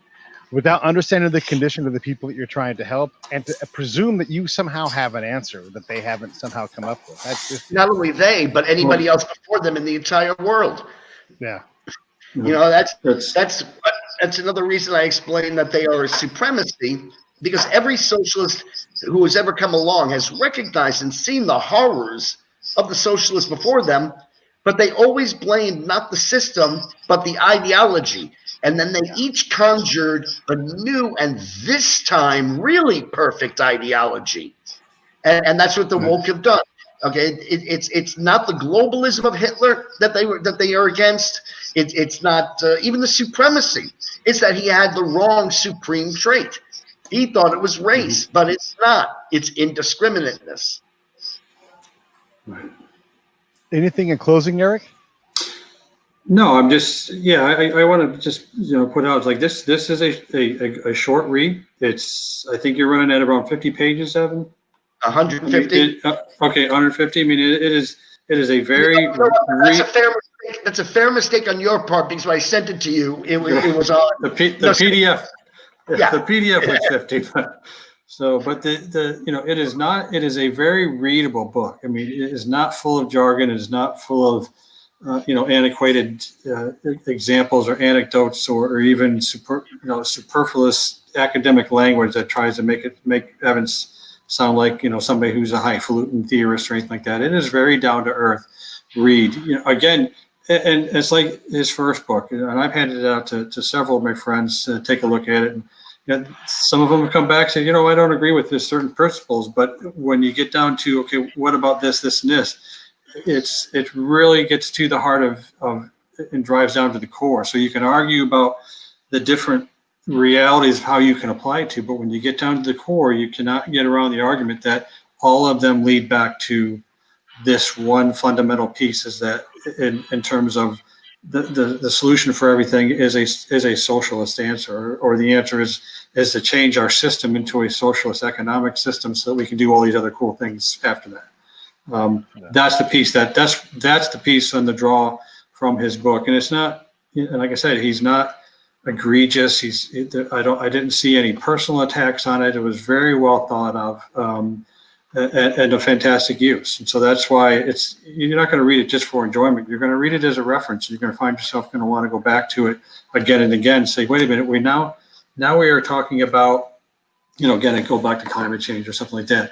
without understanding the condition of the people that you're trying to help, and to presume that you somehow have an answer that they haven't somehow come up with. That's just, not only they, but anybody else before them in the entire world. Yeah, you know, that's another reason I explain that they are a supremacy. Because every socialist who has ever come along has recognized and seen the horrors of the socialists before them, but they always blamed not the system, but the ideology. And then they each conjured a new and this time really perfect ideology. And that's what the woke have done. Okay, it's not the globalism of Hitler that they are against. It's not even the supremacy. It's that he had the wrong supreme trait. He thought it was race, but it's not. It's indiscriminateness. Right. Anything in closing, Erik? No, I'm just, I want to just, put out like this is a short read. I think you're running at around 50 pages, Evan. 150. Okay, 150. I mean, it is a very. That's a fair mistake on your part because when I sent it to you, it was on the PDF. Yeah. The PDF was 50, but it is not. It is a very readable book. I mean, it is not full of jargon. It is not full of antiquated examples or anecdotes or even superfluous academic language that tries to make Evans sound like somebody who's a highfalutin theorist or anything like that. It is very down to earth read. Again, and it's like his first book, and I've handed it out to several of my friends to take a look at it. And some of them have come back and said, I don't agree with this certain principles, but when you get down to, okay, what about this, and this, it really gets to the heart of and drives down to the core. So you can argue about the different realities of how you can apply it to, but when you get down to the core, you cannot get around the argument that all of them lead back to this one fundamental piece, is that in terms of the solution for everything is a socialist answer, or the answer is to change our system into a socialist economic system so that we can do all these other cool things after that. That's the piece that's the piece on the draw from his book, and it's not. And like I said, he's not egregious. I didn't see any personal attacks on it. It was very well thought of. And a fantastic use. And so that's why you're not going to read it just for enjoyment. You're going to read it as a reference. You're going to find yourself going to want to go back to it again and again, say, wait a minute, now we are talking about, again, and go back to climate change or something like that.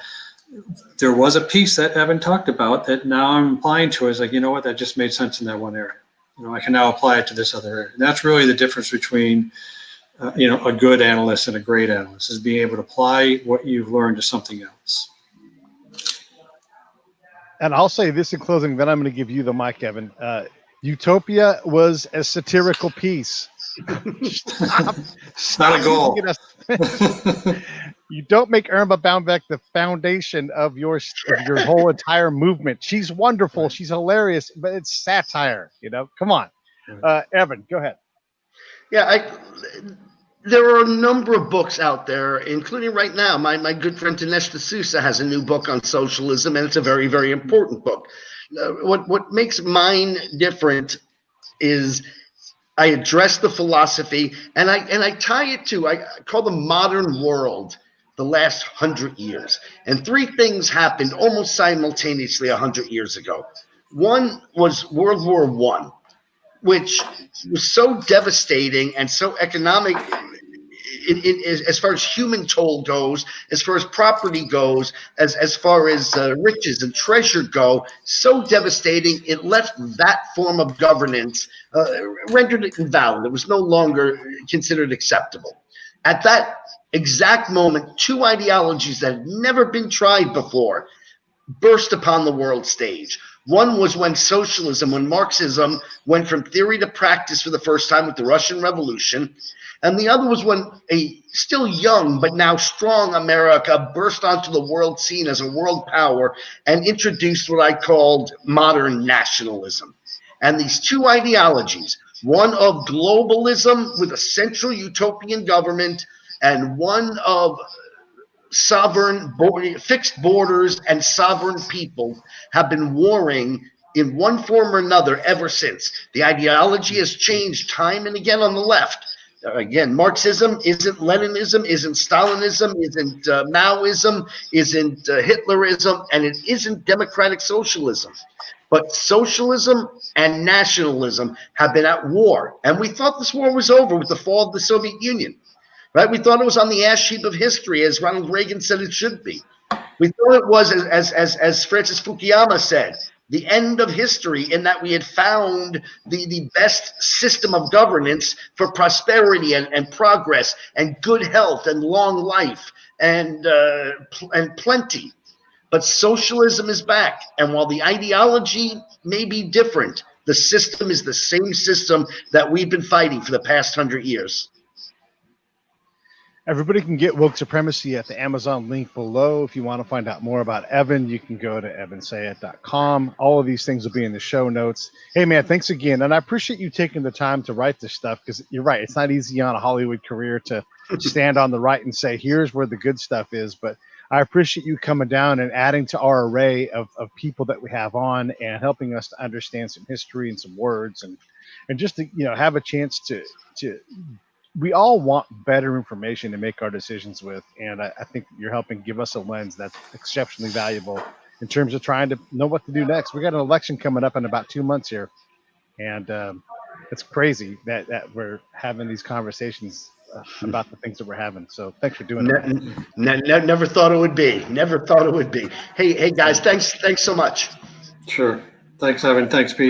There was a piece that Evan talked about that now I'm applying to is like, what, that just made sense in that one area. I can now apply it to this other area. And that's really the difference between, a good analyst and a great analyst, is being able to apply what you've learned to something else. And I'll say this in closing, then I'm going to give you the mic, Evan. Utopia was a satirical piece. Stop not a goal. You don't make Irma Baumbeck the foundation of your whole entire movement. She's wonderful. She's hilarious, but it's satire. Come on. Evan, go ahead. Yeah, there are a number of books out there, including right now, my good friend Dinesh D'Souza has a new book on socialism, and it's a very, very important book. What makes mine different is I address the philosophy, and I tie it to, I call the modern world the last 100 years. And three things happened almost simultaneously 100 years ago. One was World War I, which was so devastating and so economic as far as human toll goes, as far as property goes, as far as riches and treasure go, so devastating, it left that form of governance, rendered it invalid. It was no longer considered acceptable. At that exact moment, two ideologies that had never been tried before burst upon the world stage. One was when socialism, when Marxism went from theory to practice for the first time with the Russian Revolution. And the other was when a still young but now strong America burst onto the world scene as a world power and introduced what I called modern nationalism. And these two ideologies, one of globalism with a central utopian government and one of sovereign, fixed borders and sovereign people, have been warring in one form or another ever since. The ideology has changed time and again on the left. Again, Marxism isn't Leninism, isn't Stalinism, isn't Maoism, isn't Hitlerism, and it isn't democratic socialism. But socialism and nationalism have been at war. And we thought this war was over with the fall of the Soviet Union. Right? We thought it was on the ash heap of history, as Ronald Reagan said it should be. We thought it was, as Francis Fukuyama said, the end of history, in that we had found the best system of governance for prosperity and progress and good health and long life and plenty. But socialism is back. And while the ideology may be different, the system is the same system that we've been fighting for the past 100 years. Everybody can get Woke Supremacy at the Amazon link below. If you want to find out more about Evan, you can go to evansayet.com. All of these things will be in the show notes. Hey, man, thanks again. And I appreciate you taking the time to write this stuff, because you're right. It's not easy on a Hollywood career to stand on the right and say, here's where the good stuff is. But I appreciate you coming down and adding to our array of people that we have on and helping us to understand some history and some words and just to, have a chance to we all want better information to make our decisions with. And I think you're helping give us a lens that's exceptionally valuable in terms of trying to know what to do next. We got an election coming up in about 2 months here. And it's crazy that we're having these conversations about the things that we're having. So thanks for doing that. Never thought it would be. Never thought it would be. Hey guys, thanks so much. Sure. Thanks, Evan. Thanks, Pete.